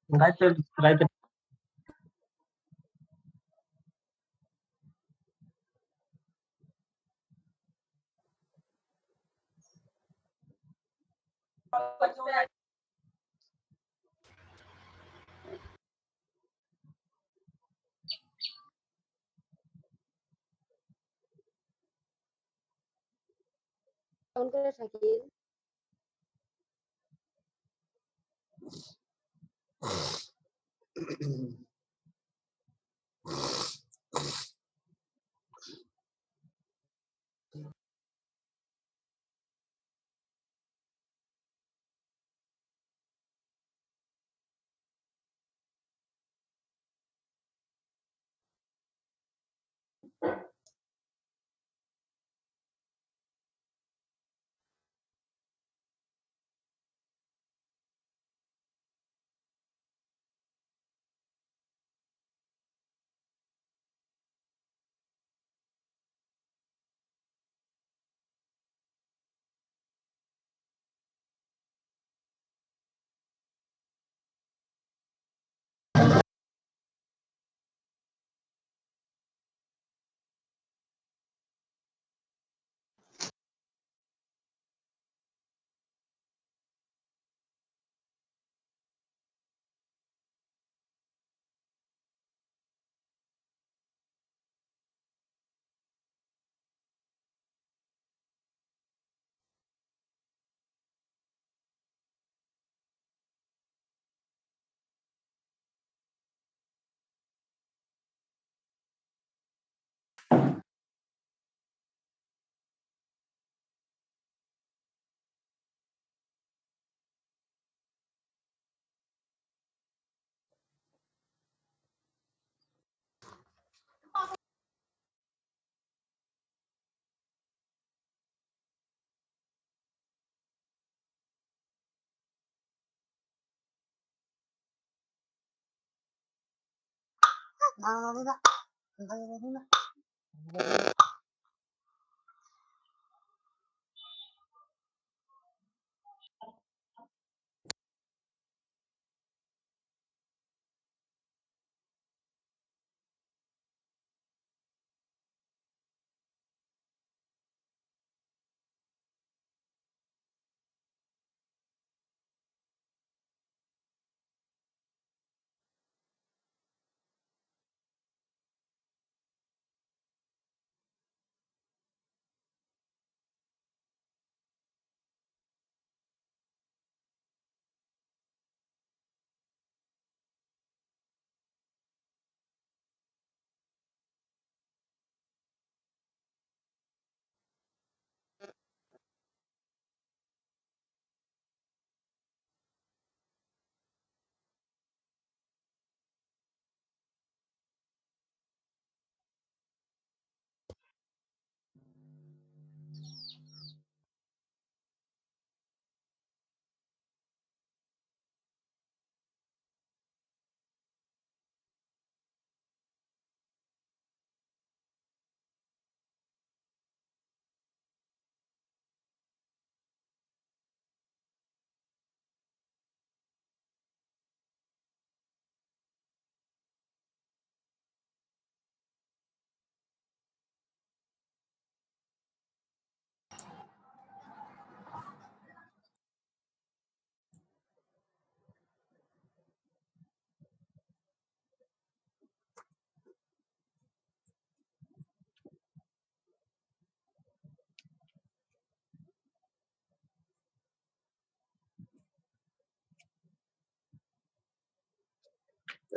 গাইতে গাইতে কেমন করে শাকিল?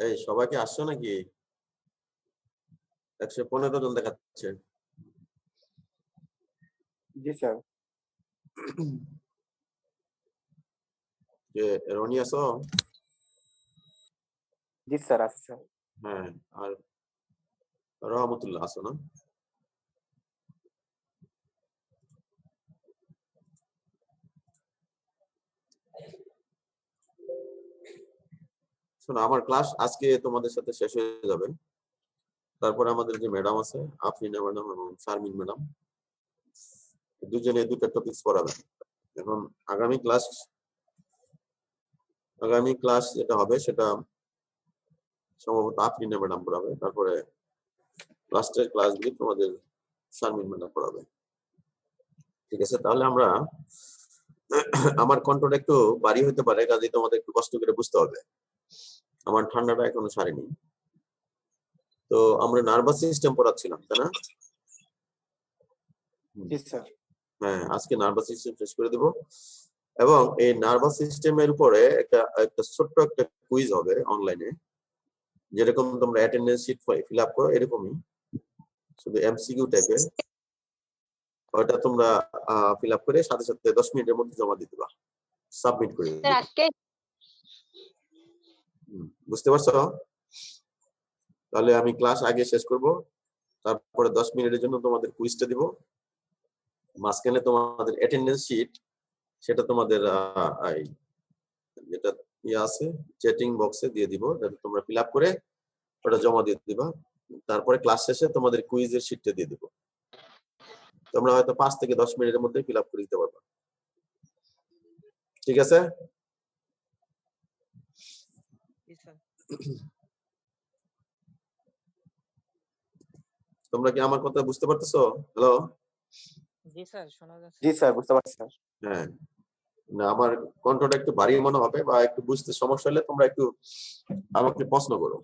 এই সবাই কি আসছো নাকি? 115 জন দেখাচ্ছে। জি স্যার। যে রনি আছো? জি স্যার আছে স্যার। হ্যাঁ, আর রহমতুল্লাহ আছো না? শোনো, আমার ক্লাস আজকে তোমাদের সাথে শেষ হয়ে যাবে। তারপরে আমাদের যে ম্যাডাম আছে, আফরিনা ম্যাডাম এবং শারমিন ম্যাডাম, দুজনে দুটো টপিকস পড়াবেন। এখন আগামী ক্লাস যেটা হবে সেটা সম্ভবত আফরিনা ম্যাডাম পড়াবে, তারপরে লাস্টের ক্লাসগুলি তোমাদের শারমিন ম্যাডাম পড়াবে। ঠিক আছে, তাহলে আমরা আমার কণ্ঠটা একটু ভারী হতে পারে, কাজে তোমাদের একটু কষ্ট করে বুঝতে হবে, আমার ঠান্ডাটা এখনো সারেনি। তো আমরা নার্ভাস সিস্টেম পড়াচ্ছিলাম, তাই না? জি স্যার। হ্যাঁ, আজকে নার্ভাস সিস্টেম শেষ করে দেব, এবং এই নার্ভাস সিস্টেমের উপরে একটা ছোট্ট একটা কুইজ হবে অনলাইনে, যেরকম তোমরা অ্যাটেন্ডেন্স শিট ফিল আপ করো এরকমই, শুধু এমসিকিউ টাইপের। ওটা তোমরা ফিল আপ করে সাথে সাথে 10 মিনিটের মধ্যে জমা দিয়ে দিবা, সাবমিট করে দিবা। আজকে বুঝতে পারছো? তাহলে আমি ক্লাস আগে শেষ করব, তারপরে 10 মিনিটের জন্য তোমাদের কুইজটা দিব, মাঝখানে তোমাদের অ্যাটেন্ডেন্স শিট সেটা তোমাদের যেটা আছে চ্যাটিং বক্সে দিয়ে দিব, যাতে তোমরা ফিল আপ করে ওটা জমা দিয়ে দিবা। তারপরে ক্লাস শেষে তোমাদের কুইজের শিটটা দিয়ে দিব, তোমরা হয়তো 5 থেকে 10 মিনিটের মধ্যে ফিল আপ করে দিতে পারবে। ঠিক আছে? তোমরা কি আমার কথা বুঝতে পারতেছো? হ্যালো? জি স্যার, শোনা যাচ্ছে। জি স্যার, বুঝতে পারছি স্যার। হ্যাঁ, না আমার কণ্ঠটা একটু ভারী মনে হবে বা একটু বুঝতে সমস্যা হলে তোমরা একটু আমাকে প্রশ্ন করো।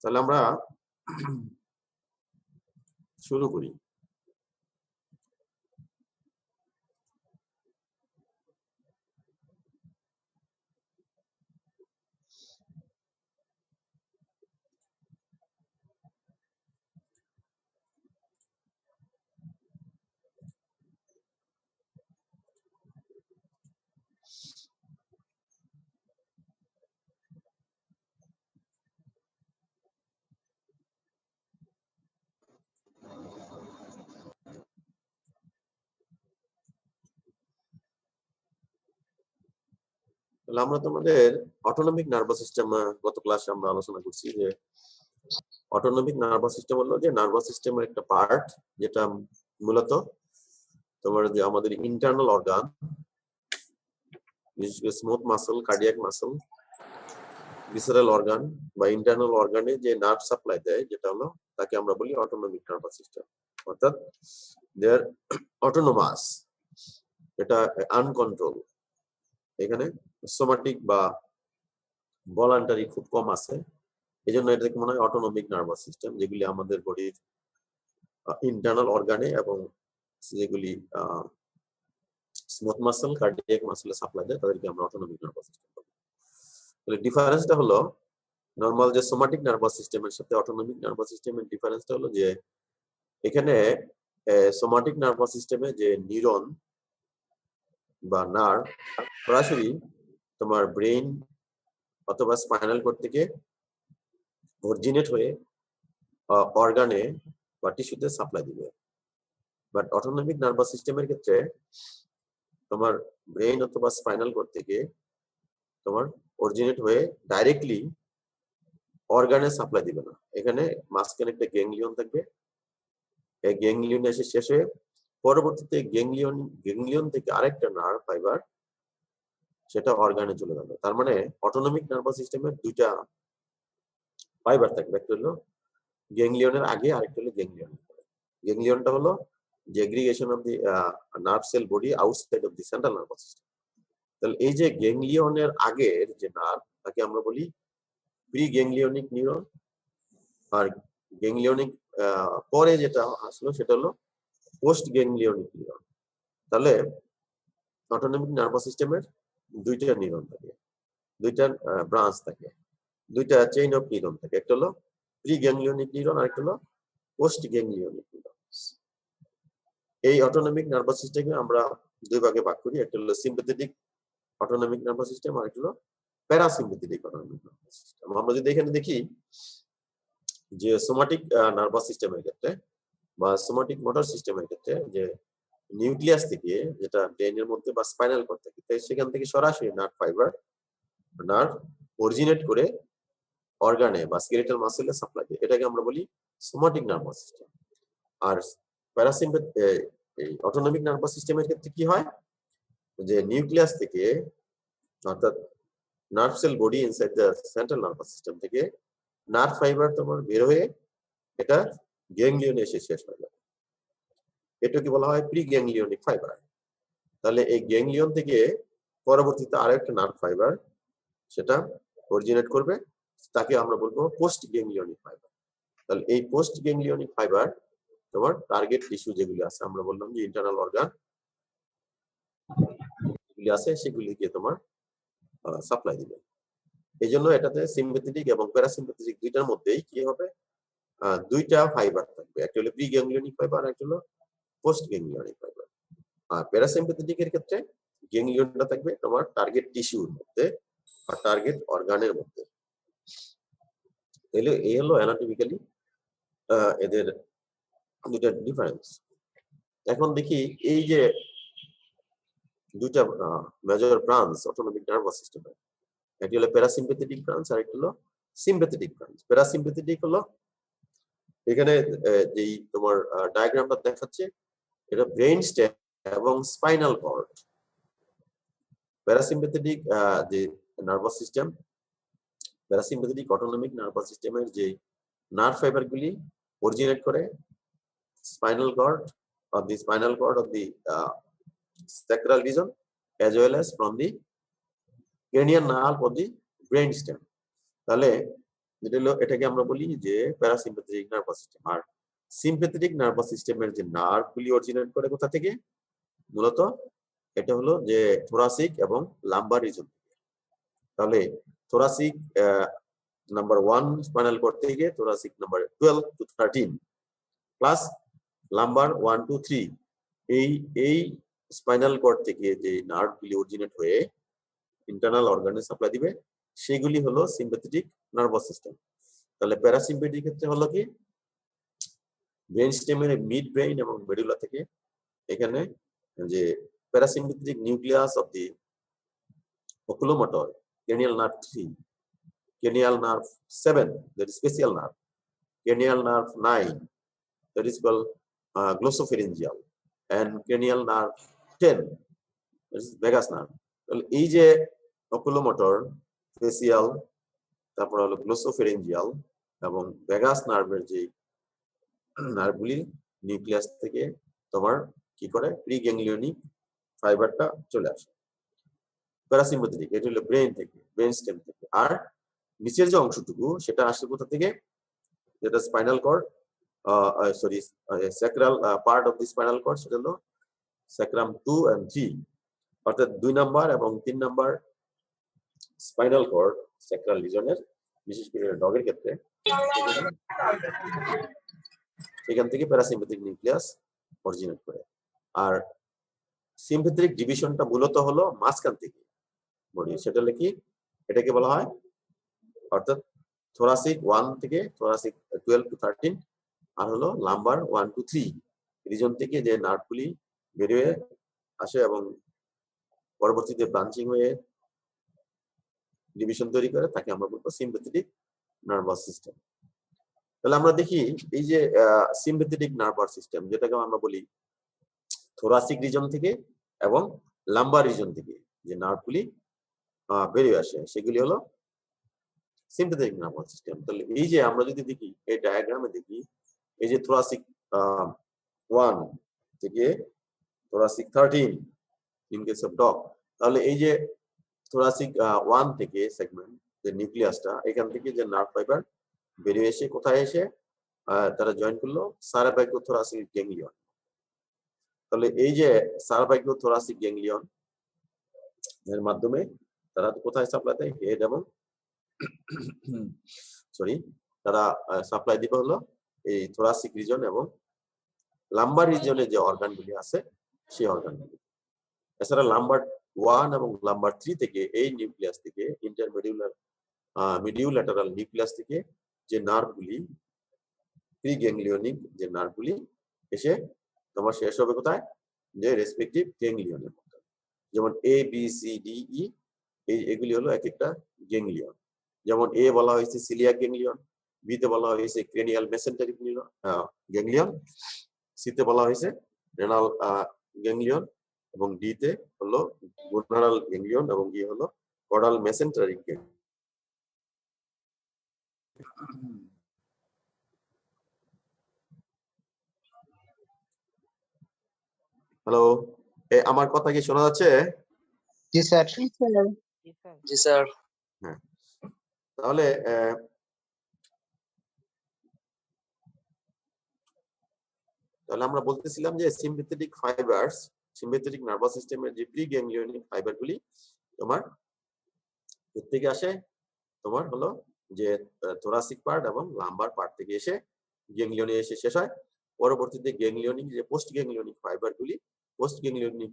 তাহলে আমরা শুরু করি। তাহলে আমরা তোমাদের অটোনমিক নার্ভাস সিস্টেম গত ক্লাসে আমরা আলোচনা করছি যে অটোনমিক নার্ভাস সিস্টেম হলো যে নার্ভাস সিস্টেমের একটা পার্ট, যেটা মূলত তোমার যে আমাদের ইন্টারনাল অর্গান, বিশেষ করে smooth muscle, cardiac muscle, visceral organ বা ইন্টারনাল অর্গানে যে নার্ভ সাপ্লাই দেয়, যেটা হলো তাকে আমরা বলি অটোনমিক নার্ভাস সিস্টেম। অর্থাৎ দেয়ার অটোনোমাস, এটা আনকন্ট্রোল। এখানে সোমাটিক বা ভলান্টারি খুব কম আছে, এই জন্য এটাকে মনে হয় অটোনমিক নার্ভাস সিস্টেম, যেগুলি আমাদের বডির ইন্টারনাল অর্গানে এবং যেগুলি স্মুথ মাসল, কার্ডিয়াক মাসলে সাপ্লাই দেয়, তাদেরকে আমরা অটোনমিক নার্ভাস সিস্টেম বলি। তাহলে ডিফারেন্সটা হলো নরমাল যে সোমাটিক নার্ভাস সিস্টেমের সাথে অটোনমিক নার্ভাস সিস্টেমের ডিফারেন্সটা হলো যে এখানে সোমাটিক নার্ভাস সিস্টেমে যে নিউরন বা নার্ভ সরাসরি তোমার ব্রেইন অথবা স্পাইনাল কর্ড থেকে অরিজিনেট হয়ে অর্গানে বা টিস্যুতে সাপ্লাই দিবে। বাট অটোনমিক নার্ভাস সিস্টেমের ক্ষেত্রে তোমার ব্রেইন অথবা স্পাইনাল কর্ড থেকে তোমার অরিজিনেট হয়ে ডাইরেক্টলি অর্গানে সাপ্লাই দিবে না। এখানে মাঝখানে একটা গ্যাংলিয়ন থাকবে, এই গ্যাংলিয়ন এসে শেষ হয়ে পরবর্তীতে গ্যাংলিয়ন থেকে আরেকটা নার্ভ ফাইবার সেটা অর্গানে চলে যাবে। তার মানে অটোনমিক নার্ভাস সিস্টেমের দুইটা ফাইবার থাকবে, একটা হলো গ্যাংলিয়নের আগে, আরেকটা হলো গ্যাংলিয়নের পরে। গ্যাংলিয়নটা হলো the aggregation of the nerve cell body outside of the central nervous system. তাহলে এই যে গ্যাংলিয়নের আগের যে নার্ভ তাকে আমরা বলি প্রি গ্যাংলিয়নিক নিউরন, আর গ্যাংলিয়নিক পরে যেটা আসলো সেটা হলো পোস্ট গ্যাংলিয়নিক নিউরন। তাহলে অটোনমিক নার্ভাস সিস্টেমের দুইটা নিউরন থাকে, দুইটা ব্রাঞ্চ থাকে, দুইটা চেইন অফ নিউরন থাকে, একটা হলো প্রি গ্যাংলিয়নিক নিউরন আর একটা হলো পোস্ট গ্যাংলিয়নিক নিউরন। এই অটোনমিক নার্ভাস সিস্টেমকে আমরা দুই ভাগে ভাগ করি, একটা হলো সিম্প্যাথেটিক অটোনমিক নার্ভাস সিস্টেম আর একটা হলো প্যারাসিম্প্যাথেটিক অটোনমিক নার্ভাস সিস্টেম। আমরা যদি এখানে দেখি যে সোমাটিক নার্ভাস সিস্টেমের ক্ষেত্রে বা সোমাটিক মোটর সিস্টেমের ক্ষেত্রে যে নিউক্লিয়াস থেকে, যেটা ব্রেনের মধ্যে বা স্পাইনাল কর্ড থেকে, সেখান থেকে সরাসরি নার্ভ ফাইবার নার্ভ অরিজিনেট করে অর্গানে বা স্কেলেটাল মাসেলে সাপ্লাই দেয়, এটাকে আমরা বলি সোমাটিক নার্ভাস সিস্টেম। আর এই অটোনমিক নার্ভাস সিস্টেমের ক্ষেত্রে কি হয় যে নিউক্লিয়াস থেকে অর্থাৎ nerve cell body inside the central nervous system থেকে নার্ভ ফাইবার তোমার বের হয়ে এটা গ্যাংলিয়নে এসে শেষ হয়ে যায়। এটাকে বলা হয় প্রি গ্যাংলিয়নিক ফাইবার। তাহলে এই গ্যাংলিয়ন থেকে পরবর্তীতে আরেকটা নার্ভ ফাইবার সেটা অরিজিনেট করবে, তাকে আমরা বলবো পোস্ট গ্যাংলিয়নিক ফাইবার। তাহলে এই পোস্ট গ্যাংলিয়নিক ফাইবার তোমার টার্গেট টিস্যু যেগুলি আছে, আমরা বললাম যে ইন্টারনাল অর্গান যেগুলি আছে সেগুলিকে তোমার সাপ্লাই দিবে। এই জন্য এটাতে সিম্প্যাথেটিক এবং প্যারাসিম্প্যাথেটিক দুইটার মধ্যেই কি হবে, দুইটা ফাইবার থাকবে, একটা হলো প্রি গ্যাংলিয়নিক ফাইবার আর একটা হলো পোস্ট গ্যাংলিয়নিক ফাইবার। আর প্যারাসিম্প্যাথেটিক এর ক্ষেত্রে গ্যাংলিয়নটা থাকবে তোমার টার্গেট টিস্যুর মধ্যে আর টার্গেট অর্গানের মধ্যে। তাহলে এই হলো অ্যানাটমিক্যালি এদের দুইটা ডিফারেন্স। এখন দেখি এই যে দুইটা মেজর ব্রাঞ্চ অটোনমিক নার্ভাস সিস্টেমে, একটি হলো প্যারাসিম্প্যাথেটিক ব্রাঞ্চ আর একটি হলো সিম্প্যাথেটিক ব্রাঞ্চ। প্যারাসিম্প্যাথেটিক হলো এখানে যেই তোমার ডায়াগ্রামটা দেখাচ্ছে এটা ব্রেইন স্টেম এবং স্পাইনাল কর্ড। প্যারাসিম্প্যাথেটিক যে nervous system, parasympathetic autonomic nervous সিস্টেমের যে নার্ভ ফাইবারগুলি অরিজিনেট করে spinal cord of the sacral region as well as from the cranial nerve of the brain stem. তাহলে যেটা হলো এটাকে আমরা বলি যে প্যারাসিম্প্যাথেটিক নার্ভাস সিস্টেম। আর সিম্প্যাথেটিক নার্ভাস সিস্টেমের যে নার্ভগুলি অরিজিনেট করে কোথা থেকে, মূলত এটা হলো যে থোরাসিক এবং লাম্বার রিজন। তাহলে থোরাসিক নাম্বার 1 স্পাইনাল কর্ড থেকে thoracic number 12 to 13 plus lumber 1 to 3 এই স্পাইনাল কর্ড থেকে যে নার্ভগুলি অরিজিনেট হয়ে ইন্টারনাল অর্গানে সাপ্লাই দিবে সেগুলি হলো সিম্প্যাথেটিক নার্ভাস সিস্টেম। তাহলে প্যারাসিম্প্যাথেটিক ক্ষেত্রে হলো কি ব্রেন স্টেমের মিড ব্রেইন এবং মেডুলা থেকে এখানে যে parasympathetic nucleus of the oculomotor cranial nerve 3, cranial nerve 7 that is facial nerve, cranial nerve 9 that is called glossopharyngeal, and cranial nerve 10 that is vagus nerve. তাহলে এই যে oculomotor, facial, তারপর হলো glossopharyngeal এবং vagus নার্ভের যে নার্ভগুলি নিউক্লিয়াস থেকে তোমার কি করে প্রি গ্যাংলিয়নিক ফাইবারটা চলে আসে। প্যারাসিম্প্যাথেটিক এটা হলো ব্রেন থেকে, ব্রেন স্টেম থেকে। আর নিচের যে অংশটুকু সেটা আসে কোথা থেকে, যেটা spinal cord sacral part of the spinal cord, সেটা হলো স্যাক্রাম 2 and 3, অর্থাৎ 2 নাম্বার এবং 3 নাম্বার স্পাইনাল কর্ড স্যাক্রাল রিজনের, বিশেষ করে ডগের ক্ষেত্রে এখান থেকে প্যারাসিম্প্যাথেটিক নিউক্লিয়াস অরিজিনেট করে। আর সিম্প্যাথেটিক ডিভিশনটা মূলত হলো মাঝখান থেকে বডি, সেটা হলো কি এটাকে বলা হয় অর্থাৎ থোরাসিক 1 থেকে থোরাসিক 12 to 13 আর হলো লাম্বার 1 to 3 রিজন থেকে যে নার্ভগুলি বেরিয়ে আসে এবং পরবর্তীতে ব্রাঞ্চিং হয়ে ডিভিশন তৈরি করে তাকে আমরা বলবো সিম্প্যাথেটিক নার্ভাস সিস্টেম। তাহলে আমরা দেখি এই যে সিম্প্যাথেটিক নার্ভাস সিস্টেম যেটাকে আমরা বলি থোরাসিক রিজন থেকে এবং লাম্বার রিজন থেকে যে নার্ভগুলি বেরিয়ে আসে সেগুলি হলো সিম্প্যাথেটিক নার্ভাস সিস্টেম। তাহলে এই যে আমরা যদি দেখি এই ডায়াগ্রামে দেখি এই যে থোরাসিক 1 থেকে thoracic 13 in case of dog, তাহলে এই যে থোরাসিক 1 থেকে সেগমেন্ট যে নিউক্লিয়াসটা এখান থেকে যে নার্ভ ফাইবার বেরিয়ে এসে কোথায় এসে তারা জয়েন করলো সারাভাইকোথোরাসিক গ্যাংলিয়ন। তাহলে এই যে সারাভাইকোথোরাসিক গ্যাংলিয়ন এর মাধ্যমে তারা কোথায় সাপ্লাই দেয়, হেড এবং তারা সাপ্লাই দিবে হলো এই থোরাসিক রিজন এবং লাম্বার রিজনে যে অর্গানগুলি আছে সেই অর্গানগুলি। এছাড়া লাম্বার 1 এবং লাম্বার 3 থেকে এই নিউক্লিয়াস থেকে ইন্টারমিডিউলার মিডিউল্যাটারাল নিউক্লিয়াস থেকে যে নার্ভগুলি প্রি গ্যাংলিয়নিক যে নার্ভগুলি এসে তোমার শেষ হবে কোথায়, যে রেসপেক্টিভ গ্যাংলিয়নের মধ্যে, যেমন A B C D E এগুলি হলো এক একটা গ্যাংলিয়ন। যেমন এ বলা হয়েছে সিলিয়াক গ্যাংলিয়ন, বি তে বলা হয়েছে ক্রেনিয়াল মেসেন্টারি গ্যাংলিয়ন, সি তে বলা হয়েছে রেনাল গ্যাংলিয়ন, এবং ডি তে হলো গুনারাল গ্যাংলিয়ন, এবং ই হলো কডাল মেসেন্টারিক গ্যাংলিয়ন। হ্যালো, আমার কথা কি শোনা যাচ্ছে? জি স্যার। জি স্যার। জি স্যার। হ্যাঁ, তাহলে আমরা বলতেছিলাম যে সিম্প্যাথেটিক ফাইবারস, সিম্প্যাথেটিক নার্ভাস সিস্টেমের যে প্রি গ্যাংলিয়নিক ফাইবারগুলি তোমার থেকে আসে, তোমার হলো যে থোরাসিক পার্ট এবং লাম্বার পার্ট থেকে এসে গ্যাংলিয়নে এসে শেষ হয়। পরবর্তীতে গ্যাংলিয়নিক যে পোস্ট গ্যাংলিয়নিক ফাইবারগুলি, পোস্ট গ্যাংলিয়নিক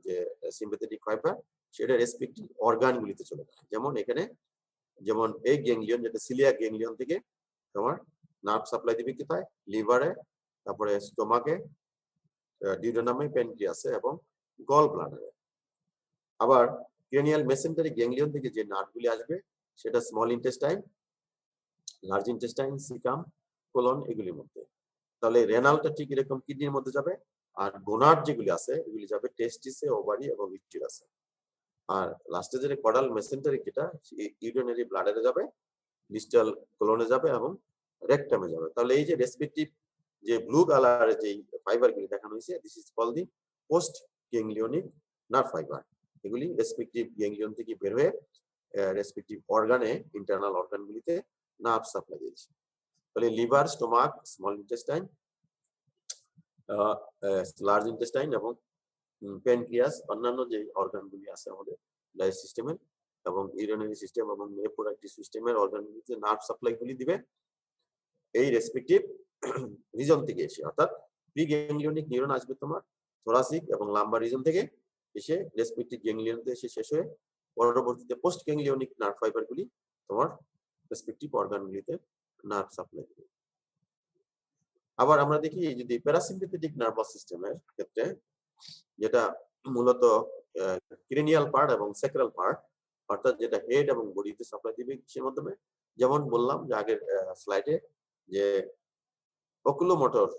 যে সিম্প্যাথেটিক ফাইবার, সেটা রেসপেক্টিভ অর্গানগুলিতে চলে যায়। যেমন এখানে, যেমন এই গ্যাংলিয়ন যেটা সিলিয়াক গ্যাংলিয়ন থেকে তোমার নার্ভ সাপ্লাই দিবে কোথায়? লিভারে, তারপরে স্টোমাকে, ডিউডেনামে, প্যানক্রিয়াসে এবং গল ব্লাডারে। আবার ক্রেনিয়াল মেসেন্টারি গ্যাংলিয়ন থেকে যে নার্ভগুলি আসবে সেটা small intestine, large intestine, caecum, colon, এগুলির মধ্যে। তাহলে রেনালটা ঠিক এরকম কিডনির মধ্যে যাবে, আর গোনাড যেগুলি আছে এগুলি যাবে টেস্টিসে, ওভারি এবং ইউটেরাসে। আর লাস্টে যে কডাল মেসেন্টারি, যেটা ইউরিনারি ব্লাডারে যাবে, ডিস্টাল কোলনে যাবে এবং রেকটামে যাবে। তাহলে এই যে রেসপেক্টিভ যে ব্লু কালারের যে ফাইবারগুলি দেখানো হয়েছে, this is call the post ganglionic nerve fibre. এগুলি রেসপেক্টিভ গ্যাংলিয়ন থেকে বের হয়ে রেসপেক্টিভ অর্গানে, ইন্টারনাল অর্গানগুলিতে নার্ভ সাপ্লাই দিয়েছে। তাহলে liver, stomach, small intestine, large intestine এবং প্যানক্রিয়াস, অন্যান্য যে অর্গানগুলি আছে আমাদের ডাইজেস্ট সিস্টেমের এবং ইউরিনারি সিস্টেম এবং রিপ্রোডাক্টিভ সিস্টেমের অর্গানগুলিতে নার্ভ সাপ্লাইগুলি দিবে এই রেসপেক্টিভ রিজন থেকে এসে। অর্থাৎ প্রি গ্যাংলিয়নিক নিউরন আসবে তোমার থোরাসিক এবং লাম্বার রিজন থেকে এসে রেসপেক্টিভ গ্যাংলিয়নতে এসে শেষ হয়ে পরবর্তীতে পোস্ট গ্যাংলিয়নিক নার্ভ ফাইবারগুলি তোমার রেসপেক্টিভ অর্গানগুলিতে নার্ভ সাপ্লাই দিবে। আবার আমরা দেখি যদি প্যারাসিম্প্যাথেটিক নার্ভাস সিস্টেমের ক্ষেত্রে, যেটা মূলত ক্রেনিয়াল পার্ট এবং স্যাক্রাল পার্ট, অর্থাৎ যেটা হেড এবং বডিতে সাপ্লাই দিবে কিসের মাধ্যমে? যেমন বললাম যে আগের স্লাইডে, যে oculomotor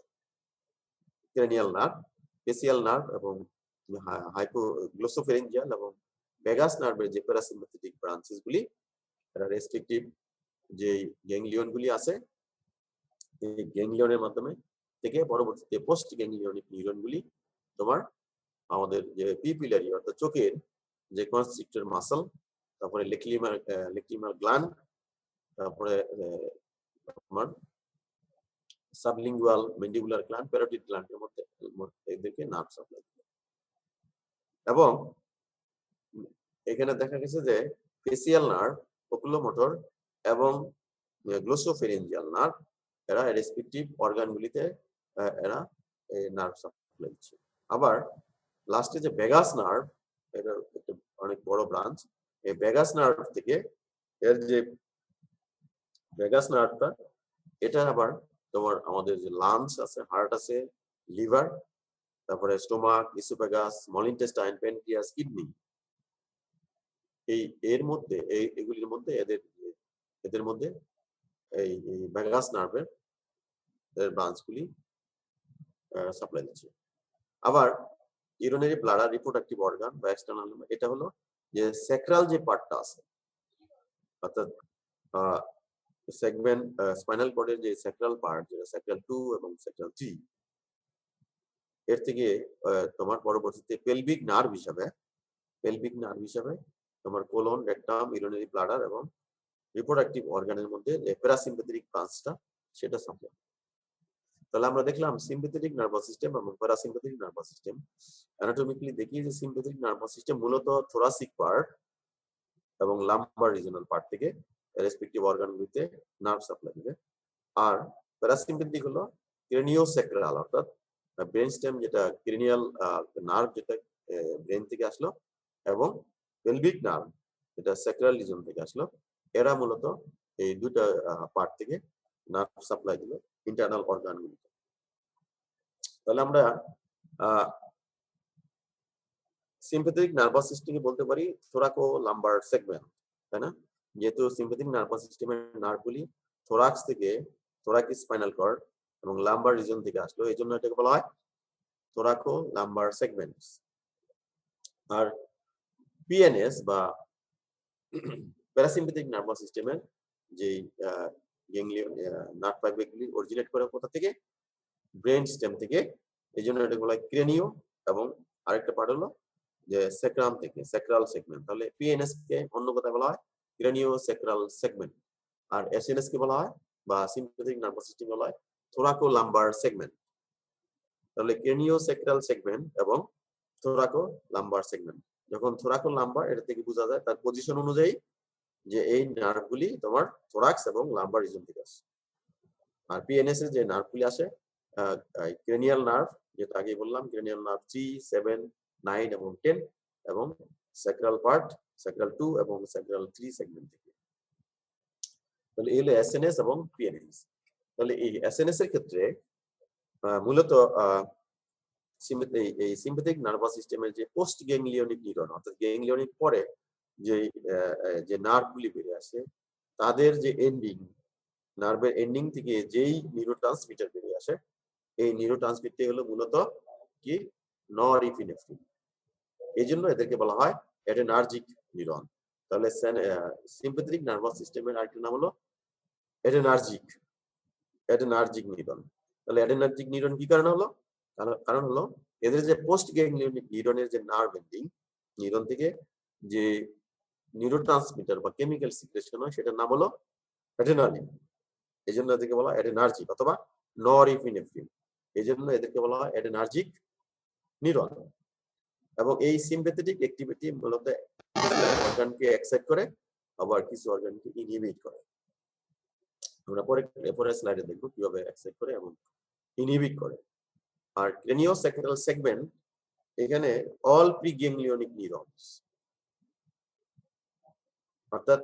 cranial nerve, facial nerve এবং হাইপোগ্লোসোফেরিঞ্জিয়াল এবং ভেগাস নার্ভের যে প্যারাসিম্প্যাথেটিক ব্রাঞ্চেস গুলি, এরা রেস্ট্রিকটিভ যে গ্যাংলিয়ন গুলি আছে, এই গ্যাংলিয়নের মাধ্যমে থেকে পরবর্তীতে পোস্ট গ্যাংলিয়নিক নিউরন গুলি তোমার আমাদের যে পিপিলারি অর্থাৎ চোখের যে কনস্ট্রিক্টর মাসল, তারপরে লেক্রিমাল গ্ল্যান্ড, তারপরে তোমার সাবলিঙ্গুয়াল ম্যান্ডিবুলার গ্ল্যান্ড, প্যারোটিড গ্ল্যান্ডের মধ্যে এদেরকে নার্ভ সাপ্লাই করে। এবং এখানে দেখা গেছে যে ফেসিয়াল নার্ভ, অকুলোমোটর এবং গ্লোসোফেরিঞ্জিয়াল নার্ভ, এরা রেসপেক্টিভ অর্গানগুলিতে এরা নার্ভ সাপ্লাই দিচ্ছে। আবার লাস্টে যে ভেগাস নার্ভ, এটা একটা অনেক বড় ব্রাঞ্চ, এই ভেগাস নার্ভ থেকে এর যে ভেগাস নার্ভটা, এটা আবার তোমার আমাদের যে লাংস আছে, হার্ট আছে, লিভার, তারপরে stomach, oesophagus, small intestine, pancreas, kidney, এর মধ্যে এগুলির মধ্যে এদের মধ্যে এই ভেগাস নার্ভের ব্রাঞ্চগুলি সাপ্লাই দিচ্ছে। আবার ইউরিনারি ব্লাডার রিপ্রোডাক্টিভ অর্গান বা এক্সটার্নাল, এটা হলো যে স্যাক্রাল যে পার্টটা আছে, অর্থাৎ সেগমেন্ট স্পাইনাল কর্ডের যে স্যাক্রাল পার্ট, যেটা স্যাক্রাল 2 এবং স্যাক্রাল 3, এর থেকে তোমার পরবর্তীতে পেলভিক নার্ভ হিসাবে তোমার কোলন, রেকটাম, ইউরিনারি ব্লাডার এবং রিপ্রোডাক্টিভ অর্গানের মধ্যে যে প্যারাসিম্প্যাথেটিক ব্রাঞ্চটা, সেটা সাপ্লাই। তাহলে আমরা দেখলাম সিম্প্যাথেটিক নার্ভাস সিস্টেম এবং প্যারাসিম্প্যাথেটিক নার্ভাস সিস্টেম। অ্যানাটমিক্যালি দেখি যে সিম্প্যাথেটিক নার্ভাস সিস্টেম মূলত থোরাসিক পার্ট এবং লাম্বার রিজনাল পার্ট থেকে রেসপেক্টিভ অর্গানগুলিতে নার্ভ সাপ্লাই দিবে। আর প্যারাসিম্প্যাথেটিক হলো ক্রেনিওস্যাক্রাল, অর্থাৎ ব্রেন স্টেম, যেটা ক্রেনিয়াল নার্ভ, যেটা ব্রেন থেকে আসলো, এবং পেলভিক নার্ভ, যেটা স্যাক্রাল রিজন থেকে আসলো। এরা মূলত এই দুটা পার্ট থেকে নার্ভ সাপ্লাই দিল ইন্টারনাল অর্গানগুলিতে। তাহলে আমরা সিম্প্যাথেটিক নার্ভাস সিস্টেমকে বলতে পারি থোরাকো লাম্বার সেগমেন্ট, তাই না? যেহেতু সিম্প্যাথেটিক নার্ভাস সিস্টেমের নার্ভগুলি থোরাক্স থেকে, থোরাকিক স্পাইনাল কর্ড এবং লাম্বার রিজন থেকে আসলো, এই জন্য এটাকে বলা হয় থোরাকো লাম্বার সেগমেন্টস। আর পিএনএস বা প্যারাসিম্পেথিক নার্ভাস সিস্টেমের যে গ্যাংলিয়ন নার্ভ ফাইবারগুলি অরিজিনেট করে কোথা থেকে? ব্রেন স্টেম থেকে। এই জন্য এটা বলা হয় ক্রেনিও, এবং আরেকটা পার্ট হলো যে স্যাক্রাম থেকে, স্যাক্রাল সেগমেন্ট। তাহলে পিএনএস কে অন্য কথায় বলা হয় ক্রেনিও স্যাক্রাল সেগমেন্ট, আর এসএনএস কে বলা হয় বা সিম্পেথিক নার্ভাস সিস্টেম বলা হয় থোরাকো লাম্বার সেগমেন্ট। তাহলে ক্রেনিও স্যাক্রাল সেগমেন্ট এবং থোরাকো লাম্বার সেগমেন্ট। যখন থোরাকো লাম্বার, এটা থেকে বোঝা যায় তার পজিশন অনুযায়ী যে এই নার্ভগুলি তোমার থোরাক্স এবং লাম্বার রিজন থেকে আসে। আর পিএনএস এর যে নার্ভগুলি আসে, ক্রেনিয়াল নার্ভ, যেটা আগে বললাম, ক্রেনিয়াল নার্ভ 3, 7, 9 এবং 10, এবং স্যাক্রাল পার্ট, স্যাক্রাল 2 এবং স্যাক্রাল 3 সেগমেন্ট থেকে। তাহলে এই হলো এসএনএস এবং পিএনএস। তাহলে এই এসএনএস এর ক্ষেত্রে মূলত এই সিম্পেথিক নার্ভাস সিস্টেমের যে পোস্ট গ্যাংলিয়নিক নিউরন, অর্থাৎ গ্যাংলিয়নিক পরে যে নার্ভগুলি বেরিয়ে আসে, তাদের যে এন্ডিং, নার্ভের এন্ডিং থেকে যেই নিউরোট্রান্সমিটার বেরিয়ে আসে, এই নিউরোট্রান্সমিটার হলো মূলত কি? নরএপিনেফ্রিন। এই জন্য এদেরকে বলা হয় অ্যাডেনার্জিক নিউরন। তাহলে সিম্পেথিক নার্ভাস সিস্টেমের আরেকটা নাম হলো অ্যাডেনার্জিক নিউরন। তাহলে অ্যাডেনার্জিক নিউরন কি কারণে হলো? কারণ হলো এদের যে পোস্ট গ্যাংলিয়নিক নিউরনের যে নার্ভ এন্ডিং, নিউরন থেকে যে নিউরোট্রান্সমিটার বা কেমিক্যাল সিক্রেশন হয়, সেটার নাম হলো অ্যাডেনালিন। এই জন্য এদেরকে বলা হয় অ্যাডেনার্জিক অথবা নরএপিনেফ্রিন। এই জন্য এদেরকে বলা হয় অ্যাডেনার্জিক নিউরন। এবং এই সিম্পেথেটিক অ্যাক্টিভিটি মূলত অর্গানকে এক্সাইট করে, আবার কিছু অর্গানকে ইনহিবিট করে। আমরা পরে স্লাইডে দেখবো কিভাবে এক্সাইট করে এবং ইনহিবিট করে। আর ক্রেনিও স্যাক্রাল সেগমেন্ট, এখানে অল প্রিগ্যাংলিয়নিক নিউরনস, অর্থাৎ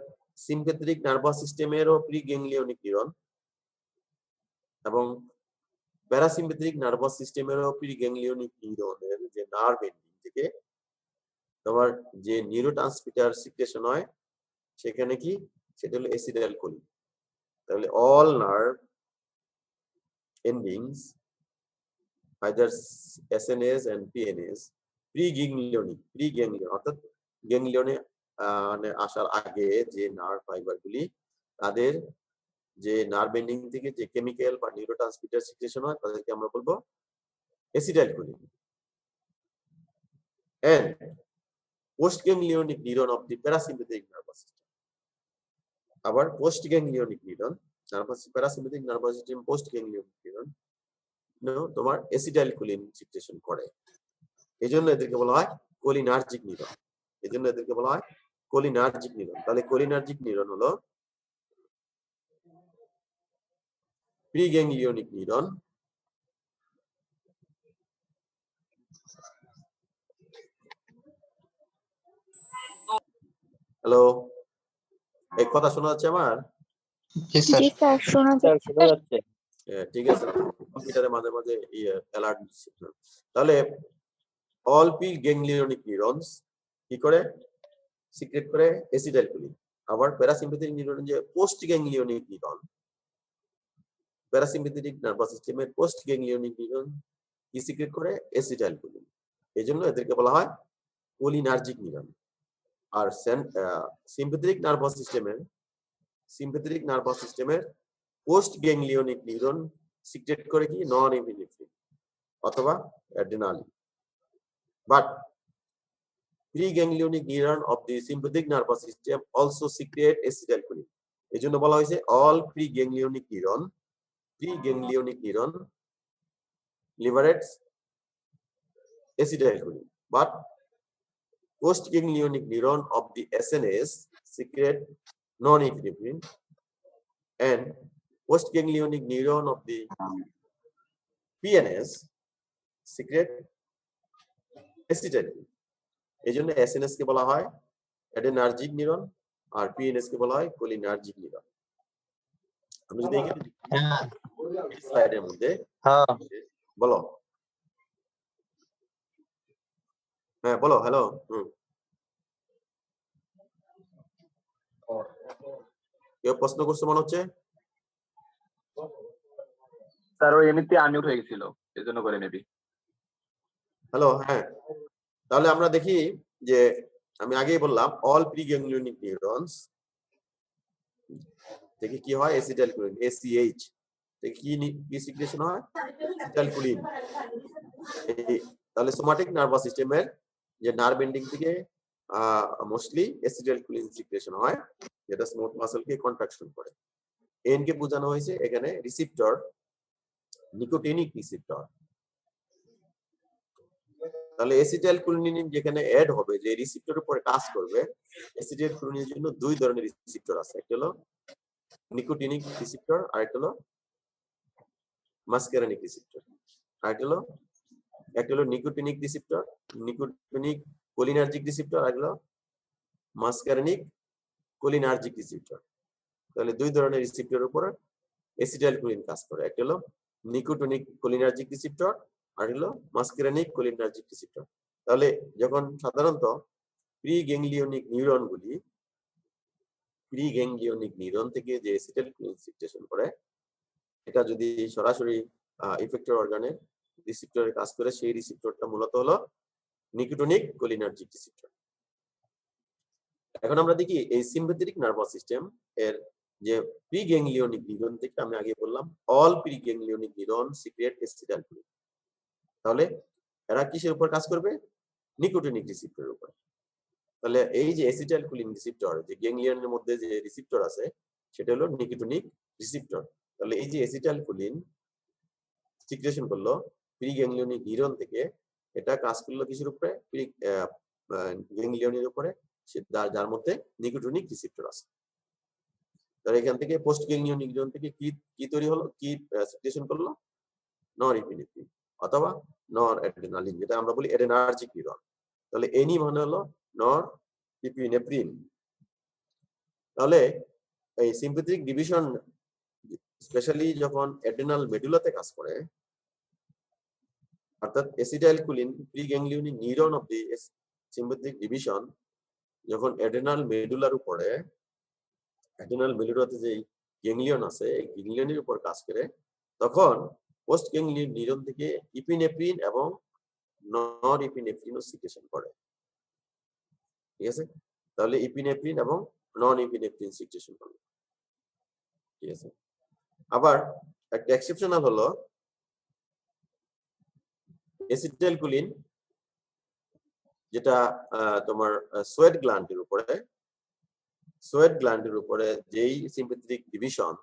সিম্পেথেটিক নার্ভাস সিস্টেমেরও প্রিগ্যাংলিয়নিক নিউরন এবং প্যারাসিম্পেথেটিক নার্ভাস সিস্টেমেরও প্রিগ্যাংলিয়নিক নিউরনের যে নার্ভ এন্ডিং থেকে তোমার যে নিউরোট্রান্সমিটার সিক্রেশন হয়, সেখানে কি? সেটা হলো অ্যাসিটাইলকোলিন। তাহলে all nerve endings, either SNS and PNS, preganglion অর্থাৎ গ্যাংলিয়নে আসার আগে যে নার্ভ ফাইবারগুলি, তাদের যে নার্ভ এন্ডিং থেকে যে কেমিক্যাল বা নিউরোট্রান্সমিটার সিক্রেশন হয়, তাদেরকে আমরা বলবো acetylcholine. And post ganglionic neuron of the parasympathetic nervous system. আবার post ganglionic neuron, parasympathetic nervous system post ganglionic neuron তোমার অ্যাসিটাইলকোলিন সিক্রেশন করে। এই জন্য এদেরকে বলা হয় কোলিনার্জিক নিউরন। এই জন্য এদেরকে বলা হয় কোলিনার্জিক নিউরন। তাহলে কোলিনার্জিক নিউরন হলো প্রিগ্যাংলিয়নিক নিউরন হ্যালো, এই কথা শোনা যাচ্ছে আমার? জি স্যার। জি স্যার, শোনা স্যার যাচ্ছে। শোনা যাচ্ছে। ঠিক আছে, কম্পিউটারে মাঝে মাঝে অ্যালার্ট দিচ্ছে। তাহলে অল প্রিগ্যাংলিয়নিক নিউরনস কি করে? সিক্রেট করে অ্যাসিটাইলকোলিন। আবার প্যারাসিম্পেথেটিক নিউরন যে post ganglionic neuron, parasympathetic nervous সিস্টেমের পোস্ট গ্যাংলিয়নিক নিউরন কি সিক্রেট করে? অ্যাসিটাইলকোলিন। এই জন্য এদেরকে বলা হয় কোলিনার্জিক নিউরন। আর সিম্পেথেটিক নার্ভাস সিস্টেমের পোস্ট গ্যাংলিয়নিক নিউরন সিক্রেট করে কি? নরএপিনেফ্রিন অথবা adrenaline. But preganglionic neuron of the sympathetic nervous system also secrete acetylcholine. এই জন্য বলা হয়েছে all preganglionic neuron liberates acetylcholine, but postganglionic neuron of the SNS secrete non-epinephrine, and postganglionic neuron of the PNS secrete acetylcholine. এই জন্য SNS কে বলা হয় অ্যাডেনার্জিক neuron, আর PNS কে বলা হয় কোলিনার্জিক নিউরন। আমি যদি এখানে স্লাইডের মধ্যে বলো, হ্যাঁ বলো, হ্যালো। কেউ প্রশ্ন করছে মনে হচ্ছে? স্যার ওই এমনিতে আনমিউট হয়ে গেছিল, এজন্য করে মেবি। হ্যালো, হ্যাঁ। তাহলে আমরা দেখি যে আমি আগেই বললাম অল প্রিগ্যাংলিওনিক নিউরনস থেকে কি হয় অ্যাসিটাইলকোলিন ACH থেকে কি সিক্রেশন হয় অ্যাসিটাইলকোলিন। তাহলে সোমাটিক নার্ভাস সিস্টেমের যে নার্ভ এন্ডিং থেকে মোস্টলি অ্যাসিটাইলকোলিন সিক্রেশন হয় যেটা স্মুথ মাসলকে কন্ট্রাকশন করে। এন কে বোঝানো হয়েছে এখানে রিসিপ্টর, নিকোটিনিক রিসিপ্টর। তাহলে অ্যাসিটাইলকোলিন যেখানে অ্যাড হবে যে রিসিপ্টরের উপরে কাজ করবে, অ্যাসিটাইলকোলিনের জন্য দুই ধরনের রিসিপ্টর আছে, একটা হলো নিকোটিনিক রিসিপ্টর আর একটা হলো মাস্কারেনিক রিসিপ্টর। আর একটা হলো nicotinic receptor, nicotinic cholinergic receptor, আর হলো মাস্কারেনিক কোলিনার্জিক রিসিপ্টর। তাহলে দুই ধরনের রিসিপ্টরের উপর অ্যাসিটাইলকোলিন কাজ করে, একটা হলো নিকোটিনিক কোলিনার্জিক রিসিপ্টর আর হলো মাস্কারেনিক কোলিনার্জিক রিসিপ্টর। তাহলে যখন সাধারণত প্রিগ্যাংলিওনিক নিউরন থেকে যে অ্যাসিটাইলকোলিন সিক্রেশন করে, এটা যদি সরাসরি ইফেক্টর অর্গানের রিসিপ্টরের কাজ করে, সেই রিসিপ্টরটা মূলত হলো নিকোটিনিক কোলিনার্জিক রিসিপ্টর। এখন আমরা দেখি এই সিম্প্যাথেটিক নার্ভাস সিস্টেম এর যে প্রিগ্যাংলিওনিক নিউরন থেকে আমি আগে বললাম all preganglionic neuron secret acetylcholine. তাহলে এরা কিসের উপর কাজ করবে? নিকোটিনিক রিসিপ্টরের উপর। তাহলে এই যে অ্যাসিটাইলকোলিন রিসিপ্টর, যে গ্যাংলিয়নের মধ্যে যে রিসিপ্টর আছে সেটা হলো নিকোটিনিক রিসিপ্টর। তাহলে এই যে অ্যাসিটাইলকোলিন সিক্রেশন করলো প্রিগ্যাংলিওনিক নিউরন থেকে, এটা কাজ করলো কিসের উপরে? গ্যাংলিয়নের উপরে, যার মধ্যে নিকোটিনিক রিসিপ্টর আছে। তাহলে এখান থেকে পোস্ট গ্যাংলিয়নিক নিউরন থেকে কি তৈরি হলো, কি সিক্রেশন করলো? নরএপিনেফ্রিন অথবা নরএড্রেনালিন, যেটা আমরা বলি অ্যাডেনার্জিক নিউরন। তাহলে এনি মানে হলো নরএপিনেফ্রিন। তাহলে এই সিম্প্যাথেটিক ডিভিশন স্পেশালি যখন অ্যাড্রেনাল মেডুলাতে কাজ করে, অর্থাৎ acetylcholine preganglionic neuron of the sympathetic division যখন অ্যাড্রেনাল মেডুলার উপরে, অ্যাড্রেনাল মেডুলাতে যে গ্যাংলিয়ন আছে এই গ্যাংলিয়নের উপর কাজ করে, তখন পোস্ট গ্যাংলিয়ন নিউরন থেকে ইপিনেফ্রিন এবং নরএপিনেফ্রিনও সিক্রেশন করে। ঠিক আছে? তাহলে ইপিনেফ্রিন এবং নন ইপিনেফ্রিন সিক্রেশন করবে। ঠিক আছে? আবার একটা এক্সেপশনাল হলো অ্যাসিটাইলকোলিন, যেটা তোমার সোয়েট গ্ল্যান্ডের উপরে যেই সিম্প্যাথেটিক ডিভিশন,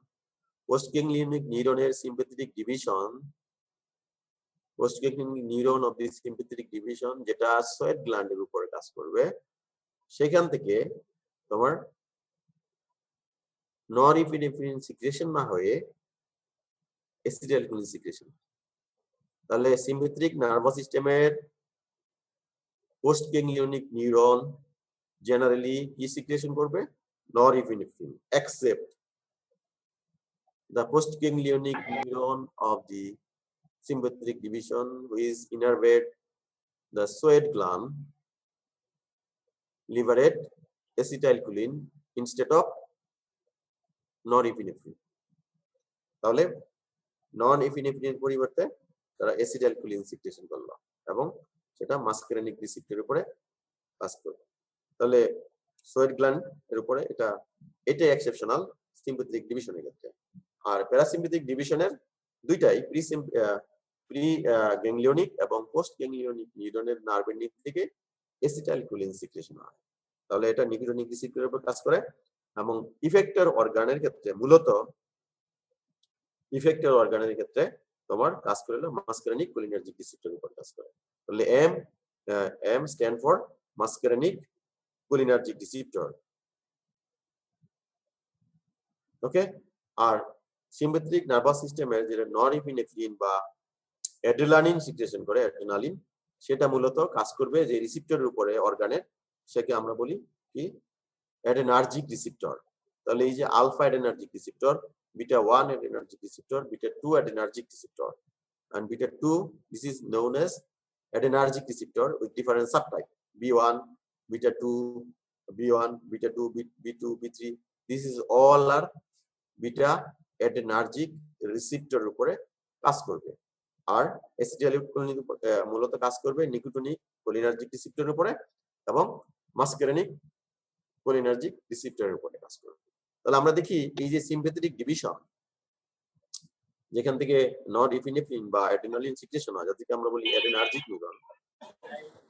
পোস্ট গ্যাংলিয়নিক নিউরনের sympathetic division, post ganglionic neuron of the sympathetic division যেটা সোয়েট গ্ল্যান্ডের উপরে কাজ করবে, সেখান থেকে তোমার নরএপিনেফ্রিন সিক্রেশন না হয়ে অ্যাসিটাইলকোলিন সিক্রেশন। তাহলে সিম্প্যাথেটিক নার্ভাস সিস্টেমের পোস্ট গ্যাংলিয়নিক নিউরন জেনারেলি কি সিক্রেশন করবে? Norepinephrine, except the postganglionic neuron of the sympathetic division which innervate the sweat gland liberate acetylcholine instead of norepinephrine. তাহলে নন এপিনেফ্রিনের পরিবর্তে তারা অ্যাসিটাইলকোলিন সিক্রেশন করলো এবং সেটা মাস্কারেনিক রিসিপ্টরের উপরে কাজ করবে। তাহলে সোয়েট গ্ল্যান্ড এর উপরে এটাই এক্সেপশনাল সিম্প্যাথেটিক ডিভিশনের ক্ষেত্রে। আর প্যারাসিম্প্যাথেটিক ডিভিশনের দুইটাই প্রি গ্যাংলিয়নিক এবং পোস্ট গ্যাংলিয়নিক নিউরনের নার্ভ এন্ডিং থেকে অ্যাসিটাইলকোলিন সিক্রেশন হয়। তাহলে এটা নিকোটিনিক রিসিপ্টরের উপর কাজ করে এবং ইফেক্টর অর্গানের ক্ষেত্রে মূলত তোমার কাজ করে হলো মাস্কারেনিক কোলিনার্জিক রিসিপ্টরের উপর কাজ করে। তাহলে M stand for muscarinic cholinergic receptor. Okay? আর সিম্প্যাথেটিক নার্ভাস সিস্টেমের যেটা নরএপিনেফ্রিন বা অ্যাড্রেনালিন সিক্রেশন করে, অ্যাড্রেনালিন, সেটা মূলত কাজ করবে যে রিসিপ্টরের উপরে অর্গানের, সেকে আমরা বলি কি অ্যাডেনার্জিক রিসিপ্টর। তাহলে এই যে alpha অ্যাডেনার্জিক receptor, beta 1 adrenergic receptor, beta 2 adrenergic receptor, and beta 2 this is known as adrenergic receptor with different subtype B1, beta 2, B1, beta 2, B2, B3. This is all are beta adrenergic receptor উপরে কাজ করবে। আর acetylcholine মূলত কাজ করবে nicotinic cholinergic রিসেপ্টরের উপরে এবং মাস্কারেনিক cholinergic রিসেপ্টরের উপরে কাজ করবে। তাহলে আমরা দেখি এই যে সিম্প্যাথেটিক ডিভিশন যেখান থেকে নরএপিনেফ্রিন বা অ্যাড্রিনালিন সিক্রেশন হয়, যাদেরকে আমরা বলি অ্যাডেনার্জিক নিউরন,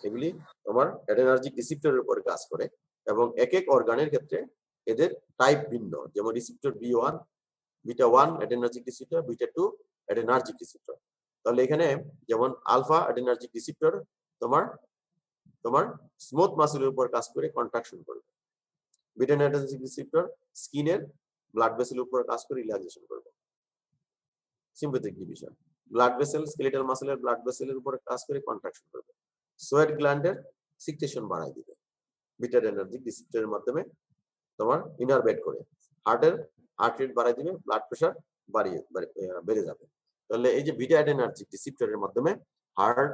এগুলি তোমার অ্যাডেনার্জিক রিসেপ্টরের উপরে কাজ করে এবং এক এক অর্গানের ক্ষেত্রে এদের টাইপ ভিন্ন। যেমন receptor B1 beta 1 adrenergic receptor, beta 2 adrenergic receptor. তাহলে এখানে যেমন আলফা অ্যাডেনার্জিক রিসেপ্টর তোমার তোমার স্মুথ মাসেলের উপর কাজ করে কন্ট্রাকশন করবে। বিটা অ্যাডেনার্জিক রিসেপ্টর স্কিনের ব্লাড ভেসেলের উপর কাজ করে রিল্যাক্সেশন করবে। Sympathetic division blood vessel skeletal মাসেলের ব্লাড ভেসেলের উপর কাজ করে কন্ট্রাকশন করবে। সোয়েট গ্ল্যান্ডের সিক্রেশন বাড়ায় দিবে বিটা অ্যাডেনার্জিক রিসেপ্টরের মাধ্যমে তোমার ইনারভেট করে। হার্ট রেট বাড়ায় দিবে, ব্লাড প্রেশার বেড়ে যাবে। তাহলে এই যে বিটা অ্যাডেনার্জিক রিসেপ্টরের মাধ্যমে হার্ট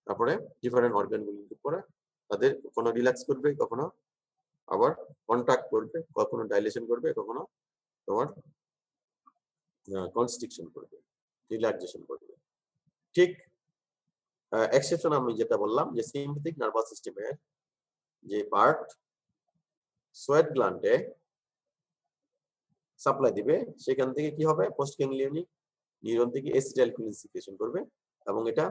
তারপরে ডিফারেন্ট অর্গানগুলির উপরে তাদের কখনো রিল্যাক্স করবে, কখনো আবার কন্ট্রাক্ট করবে, কখনো ডাইলেশন করবে, কখনো তোমার কনস্ট্রিকশন করবে, রিল্যাক্সেশন করবে। ঠিক এক্সেপশন আমি যেটা বললাম যে সিম্প্যাথেটিক নার্ভাস সিস্টেমের যে পার্ট সোয়েট গ্ল্যান্ডে সাপ্লাই দিবে, সেখান থেকে কি হবে পোস্ট গ্যাংলিয়নিক নিউরন থেকে অ্যাসিটাইলকোলিন সিক্রেশন করবে এবং এটা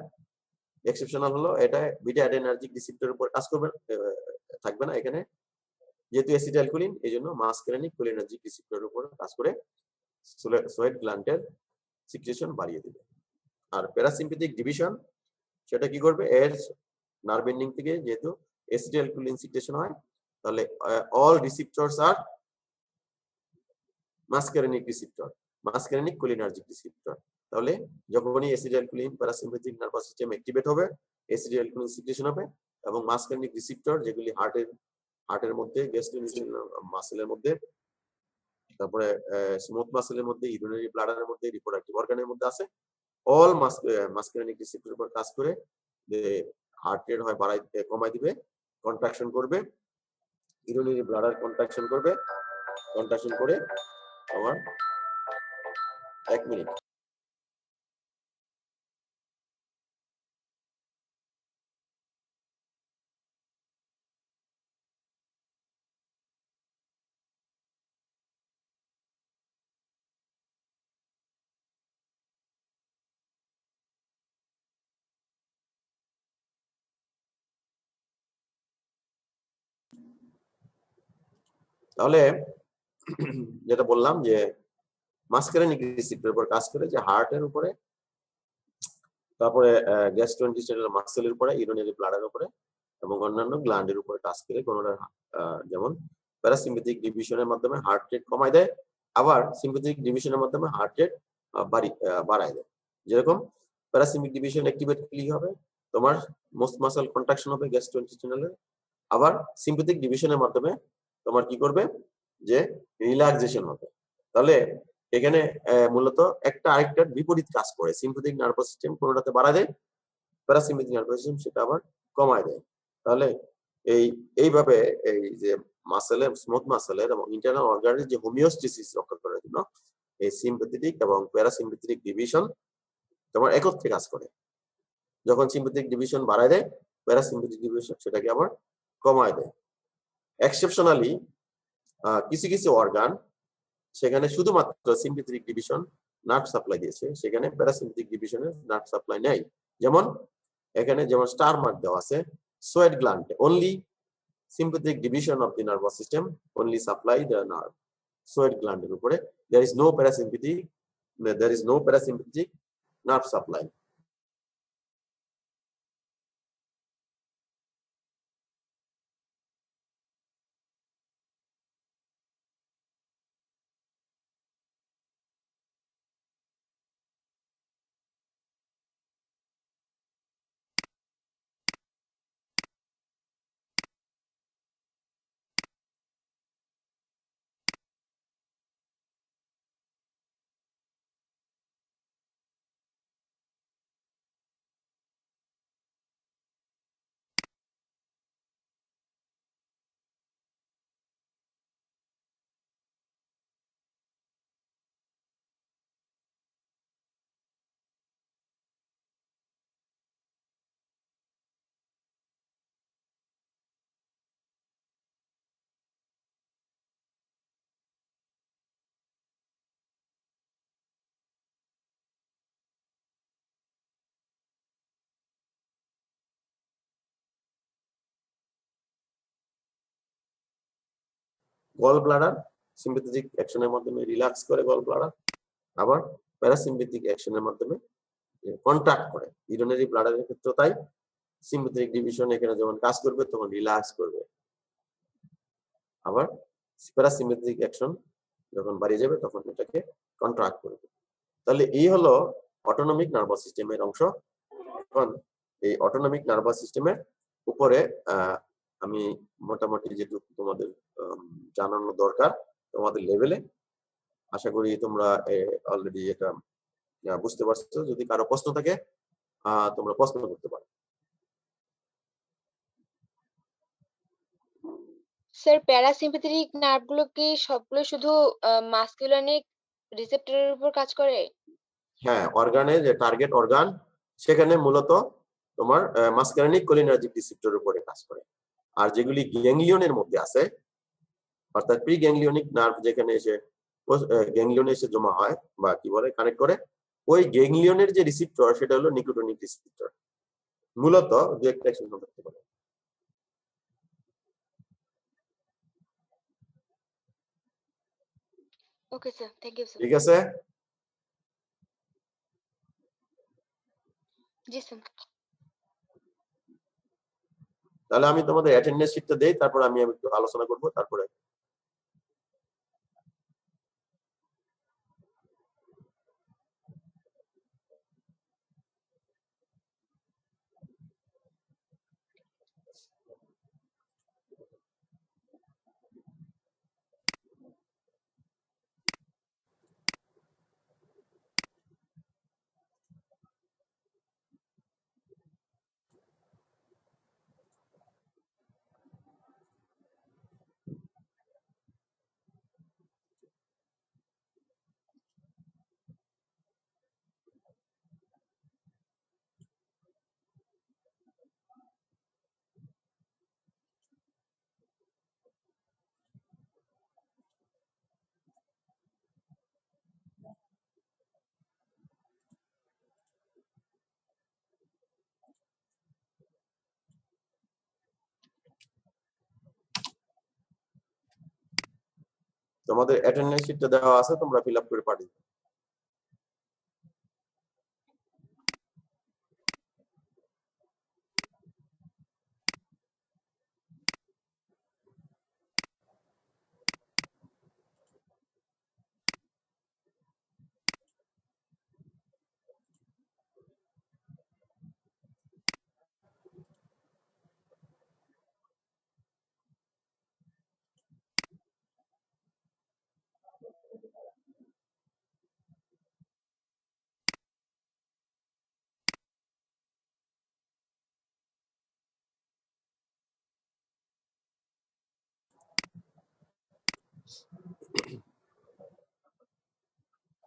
এক্সেপশনাল হলো এটা বিটা অ্যাডেনার্জিক রিসেপ্টরের উপর কাজ করবে থাকবে না এখানে, যেহেতু অ্যাসিটাইলকোলিন এই জন্য মাসকারেনিক কোলিনার্জিক রিসেপ্টরের উপর কাজ করে সোয়েট গ্ল্যান্ডের সিক্রেশন বাড়িয়ে দিবে। আর প্যারাসিম্প্যাথিক ডিভিশন সেটা কি করবে, এর নার্ভ এন্ডিং থেকে যেহেতু অ্যাসিটাইলকোলিন সিক্রেশন হয়, তাহলে অল রিসেপ্টরস আর মাসকারেনিক রিসেপ্টর, মাসকারেনিক কোলিনার্জিক রিসেপ্টর। তাহলে যখনই acetylcholine parasympathetic nervous system activate হবে, অ্যাসিটাইলকোলিন সিক্রেশন হবে এবং মাসকারেনিক রিসেপ্টর যেগুলি হার্টের মধ্যে গ্যাস্ট্রোইন্টেস্টাইনাল মাসেলের মধ্যে, তারপরে স্মুথ মাসেলের মধ্যে, ইউরিনারি ব্লাডারের মধ্যে, রিপ্রোডাক্টিভ অর্গানের মধ্যে আছে, অল মাসকারেনিক রিসেপ্টরের উপর কাজ করে হার্ট রেট হয় কমায় দিবে, কন্ট্রাকশন করবে, ইউরিনারি ব্লাডার কন্ট্রাকশন করবে, কন্ট্রাকশন করে আমার 1 মিনিট। তাহলে যেটা বললাম যে মাসকারেনিক রিসেপ্টরের উপর কাজ করে যে হার্টের উপরে, তারপরে গ্যাস্ট্রোইন্টেস্টাইনাল মাসেলের উপরে, ইউরিনারি ব্লাডারের উপরে এবং অন্যান্য গ্ল্যান্ডের উপরে কাজ করে। কোনটা যেমন প্যারাসিম্প্যাথিক ডিভিশনের মাধ্যমে হার্ট রেট কমায় দেয়, আবার সিম্প্যাথেটিক ডিভিশনের মাধ্যমে হার্ট রেট বাড়ায় দেয়। যেরকম প্যারাসিম্প্যাথিক ডিভিশন অ্যাক্টিভেট কি হবে, তোমার মোস্ট মাসল কন্ট্রাকশন হবে গ্যাস্ট্রোইন্টেস্টাইনালে, আবার সিম্প্যাথেটিক ডিভিশনের মাধ্যমে তোমার কি করবে যে রিল্যাক্সেশন হবে। তাহলে এখানে মূলত একটা আরেকটার বিপরীত কাজ করে। সিম্প্যাথেটিক নার্ভাস সিস্টেম কোনটাতে বাড়ায় দেয়, প্যারাসিম্প্যাথেটিক নার্ভাস সিস্টেম সেটা আবার কমায় দেয়। তাহলে এইভাবে এই যে মাসেলের, স্মুথ মাসেলের এবং ইন্টারনাল অর্গানের যে হোমিওস্টেসিস রক্ষা করার জন্য এই সিম্প্যাথেটিক এবং প্যারাসিম্প্যাথেটিক ডিভিশন তোমার একত্রে কাজ করে। যখন সিম্প্যাথেটিক ডিভিশন বাড়ায় দেয়, প্যারাসিম্প্যাথেটিক ডিভিশন সেটাকে আবার কমায় দেয়। এক্সেপশনালি কিছু কিছু অর্গান সেখানে শুধুমাত্র সিম্প্যাথেটিক ডিভিশন নার্ভ সাপ্লাই দিয়েছে, সেখানে প্যারাসিম্প্যাথেটিক ডিভিশনের নার্ভ সাপ্লাই নেই। যেমন এখানে যেমন স্টার মার্ক দেওয়া আছে, sweat gland only sympathetic division of the nervous system only supply the nerve, sweat গ্ল্যান্ডের উপরে there is no parasympathetic nerve supply. Gall bladder sympathetic অ্যাকশনের মাধ্যমে রিল্যাক্স করে গল ব্লাডার, আবার প্যারাসিম্প্যাথিক অ্যাকশনের মাধ্যমে কন্ট্রাক্ট করে। ইউরিনারি ব্লাডারের ক্ষেত্রে তাই সিম্প্যাথেটিক ডিভিশন এখানে যখন কাজ করবে তখন রিল্যাক্স করবে, আবার প্যারাসিম্প্যাথিক অ্যাকশন যখন বাড়িয়ে যাবে তখন এটাকে কন্ট্রাক্ট করবে। তাহলে এই হলো অটোনমিক নার্ভাস সিস্টেমের অংশ। এখন এই অটোনমিক নার্ভাস সিস্টেমের উপরে আমি মোটামুটি যেটুকু তোমাদের জানানো দরকার তোমাদের লেভেলে, আশা করি তোমরা অলরেডি এটা বুঝতে পারছো। যদি কারো প্রশ্ন থাকে তোমরা প্রশ্ন করতে পারো। স্যার প্যারাসিম্প্যাথেটিক নার্ভগুলো কি সবগুলো শুধু মাসকুলানিক রিসেপ্টরের উপর কাজ করে? হ্যাঁ, অর্গানে যে টার্গেট অর্গান সেখানে মূলত তোমার মাসকুলানিক কোলিনার্জিক রিসেপ্টরের উপরে কাজ করে। আর যেগুলি গ্যাংলিয়নের মধ্যে আছে, অর্থাৎ প্রি গ্যাংলিয়নিক নার্ভ যেখানে এসে গ্যাংলিয়নে এসে জমা হয় বা কি বলে কানেক্ট করে, ওই গ্যাংলিয়নের যে রিসেপ্টর সেটা হলো নিকোটিনিক রিসেপ্টর। মূলত দু একটা অ্যাকশন থাকতে পারে। Okay sir, thank you sir. ঠিক আছে, জি স্যার। তাহলে আমি তোমাদের অ্যাটেন্ডেন্স শিটটা দেই, তারপর আমি একটু আলোচনা করব। তারপরে তোমাদের অ্যাটেন্ডেন্স শিটটা দেওয়া আছে, তোমরা ফিল আপ করে পাঠিয়ে দাও।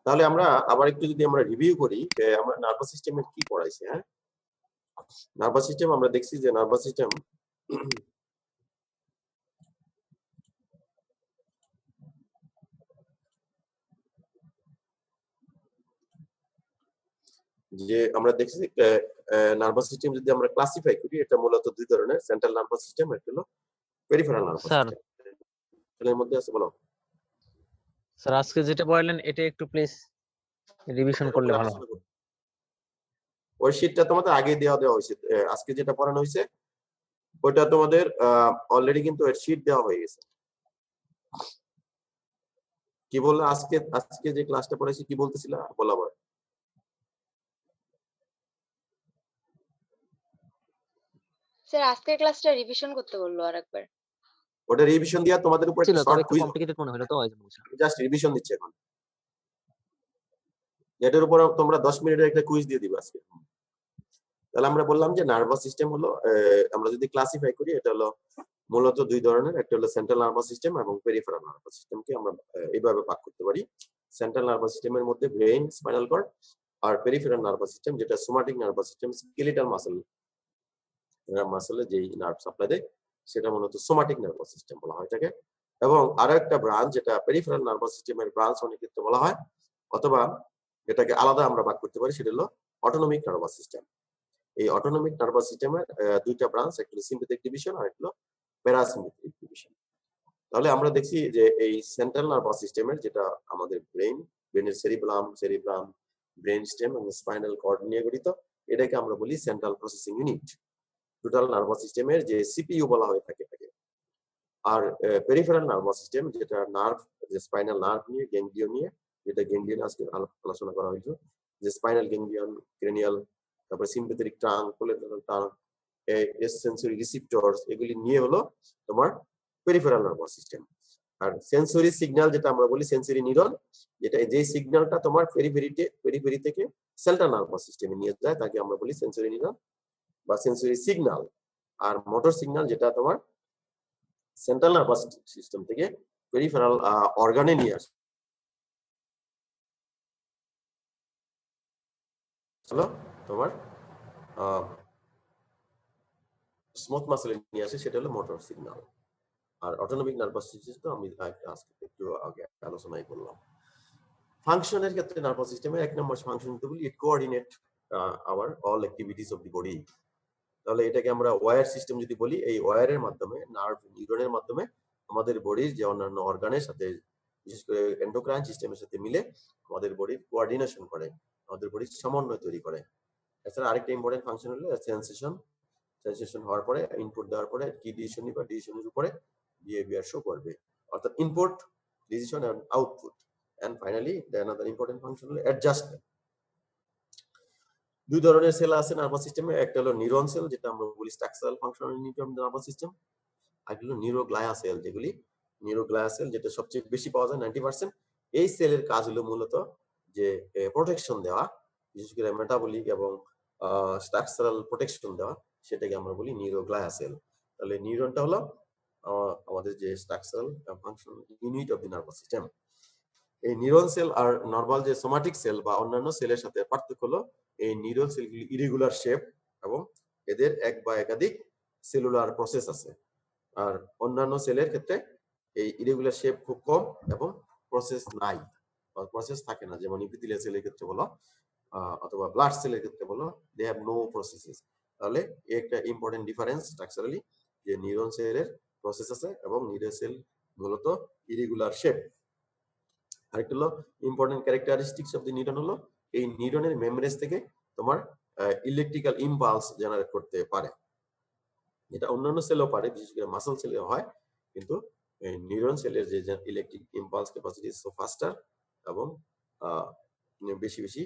তাহলে আমরা আবার একটু যদি আমরা রিভিউ করি আমরা নার্ভাস সিস্টেমের কি পড়াইছি। হ্যাঁ, নার্ভাস সিস্টেম আমরা দেখছি যে নার্ভাস সিস্টেম যে আমরা দেখছি নার্ভাস সিস্টেম যদি আমরা ক্লাসিফাই করি, এটা মূলত দুই ধরনের, সেন্ট্রাল নার্ভাস সিস্টেম আর হলো পেরিফেরাল নার্ভাস স্যার সিস্টেম। এর মধ্যে আছে বলো স্যার আজকে যেটা বললেন এটা একটু প্লিজ রিভিশন করলে ভালো হয়। ওই শীটটা তোমাদের আগে দেওয়া হয়েছে, আজকে যেটা পড়ানো হয়েছে ওইটা তোমাদের অলরেডি কিন্তু এর শীট দেওয়া হয়ে গেছে। কি বললে আজকে যে ক্লাসটা পড়াইছি কি বলতেছিল বলা বল। স্যার আজকের ক্লাসটা রিভিশন করতে বললো আরেকবার। ওটা রিভিশন দিয়া তোমাদের উপর ছিল একটা তবে শর্ট একটু কুইজ কমপ্লিকেটেড মনে হলো তো ওই জন্য বলছিলাম। জাস্ট রিভিশন দিচ্ছি এখন। এটার উপর তোমরা 10 মিনিটের একটা কুইজ দিয়ে দিবে আজকে। তাহলে আমরা বললাম যে নার্ভাস সিস্টেম হলো আমরা যদি ক্লাসিফাই করি এটা হলো মূলত দুই ধরনের, একটা হলো সেন্ট্রাল নার্ভাস সিস্টেম এবং পেরিফেরাল নার্ভাস সিস্টেমকে আমরা এইভাবে ভাগ করতে পারি। সেন্ট্রাল নার্ভাস সিস্টেমের মধ্যে ব্রেইন, স্পাইনাল কর্ড, আর পেরিফেরাল নার্ভাস সিস্টেম যেটা সোমাটিক নার্ভাস সিস্টেম, স্কেলিটাল মাসলে যেই নার্ভ সাপ্লাই দেয় সেটা মূলত সোমাটিক নার্ভাস সিস্টেম বলা হয় এটাকে। এবং আরো একটা ব্রাঞ্চ যেটা পেরিফেরাল নার্ভাস সিস্টেমের ব্রাঞ্চ অনেক ক্ষেত্রে বলা হয়, অথবা এটাকে আলাদা আমরা ভাগ করতে পারি, সেটা হলো অটোনমিক নার্ভাস সিস্টেম। এই অটোনমিক নার্ভাস সিস্টেমের দুইটা ব্রাঞ্চ, একটা হলো সিম্প্যাথেটিক ডিভিশন আর একটা হলো প্যারাসিম্প্যাথেটিক ডিভিশন। তাহলে আমরা দেখছি যে এই সেন্ট্রাল নার্ভাস সিস্টেমের যেটা আমাদের ব্রেনের সেরিব্রাম, ব্রেন স্টেম এবং স্পাইনাল কর্ড নিয়ে গঠিত, এটাকে আমরা বলি central processing unit. Total nervous সিস্টেমের যে সিপিইউ বলা হয়ে থাকে। আর পেরিফেরাল নার্ভাস সিস্টেম যেটা নার্ভ, যে স্পাইনাল নার্ভ নিয়ে, গ্যাংলিয়ন নিয়ে, যেটা গ্যাংলিয়ন আজকে আলোচনা করা হয়েছে, যে স্পাইনাল গ্যাংলিয়ন, ক্রেনিয়াল, তারপরে sympathetic trunk, collateral trunk, sensory receptors, এগুলি নিয়ে হলো তোমার পেরিফেরাল নার্ভাস সিস্টেম। আর সেন্সরি সিগন্যাল যেটা আমরা বলি সেন্সরি নিউরন, যেটা যে সিগন্যালটা তোমার পেরিফেরি থেকে সেন্ট্রাল নার্ভাস সিস্টেমে নিয়ে যায় তাকে আমরা বলি সেন্সরি নিউরন বা সেন্সরি সিগন্যাল। আর মোটর সিগন্যাল যেটা তোমার সেন্ট্রাল নার্ভাস সিস্টেম থেকে পেরিফেরাল অর্গানে নিয়ে আসে, হলো তোমার স্মুথ মাসেলে নিয়ে আসে, সেটা হলো মোটর সিগন্যাল। আর অটোনমিক নার্ভাস সিস্টেম আমি আজকে একটু আগে আলোচনাই করলাম। ফাংশনের ক্ষেত্রে নার্ভাস সিস্টেমের এক নম্বর ফাংশন বলি it coordinate our all activities of the body. তাহলে এটাকে আমরা ওয়্যার সিস্টেম যদি বলি, এই ওয়্যারের মাধ্যমে, নার্ভ নিউরনের মাধ্যমে আমাদের বডির যে অন্যান্য অর্গানের সাথে, বিশেষ করে এন্ডোক্রাইন সিস্টেমের সাথে মিলে আমাদের বডির কোঅর্ডিনেশন করে, আমাদের বডির সমন্বয় তৈরি করে। এছাড়া আরেকটা ইম্পর্টেন্ট ফাংশন হলো সেন্সেশন হওয়ার পরে, ইনপুট দেওয়ার পরে কি ডিসিশন নিবে, ডিসিশনের উপরে বিহেভিয়ার শো করবে, অর্থাৎ input, decision and output. And finally another important function হলো অ্যাডজাস্টমেন্ট। দুই ধরনের সেল আছে নার্ভাস সিস্টেমে, একটা হলো নিউরন সেল যেটা আমরা বলি structural functional unit of nervous system, আর হলো নিউরোগ্লায়া সেল, যেগুলি নিউরোগ্লায়া সেল যেটা সবচেয়ে বেশি পাওয়া যায় 90%। এই সেলের কাজ হলো মূলত যে প্রোটেকশন দেওয়া, বিশেষ করে মেটাবলিক এবং স্ট্রাকচারাল প্রোটেকশন দেওয়া, সেটাকে আমরা বলি নিউরোগ্লায়া সেল। তাহলে নিউরনটা হলো আমাদের যে structural functional unit of the nervous system. এই নিউরন সেল আর নরমাল যে সোমাটিক সেল বা অন্যান্য সেলের সাথে পার্থক্য হলো এই নিউরন সেলগুলি ইরেগুলার শেপ এবং এদের এক বা একাধিক সেলুলার প্রসেস আছে। আর অন্যান্য সেলের ক্ষেত্রে এই ইরেগুলার শেপ খুব কম এবং প্রসেস নাই, প্রসেস থাকে না। যেমন ইপিথেলিয়াল সেলের ক্ষেত্রে বলো অথবা ব্লাড সেলের ক্ষেত্রে বলো, দে হ্যাভ নো প্রসেসেস। তাহলে এই একটা ইম্পর্টেন্ট ডিফারেন্স স্ট্রাকচারালি, যে নিউরন সেলের প্রসেস আছে এবং নিউরন সেল মূলত ইরেগুলার শেপ। আরেকটা হলো important characteristics of the neuron হলো এই নিউরনের মেমব্রেন থেকে তোমার ইলেকট্রিক্যাল ইম্পালস জেনারেট করতে পারে, যেটা অন্যান্য সেলও পারে, বিশেষ করে মাসল সেলে হয়, কিন্তু নিউরন সেলের যে electric impulse capacity is so ফাস্টার এবং বেশি বেশি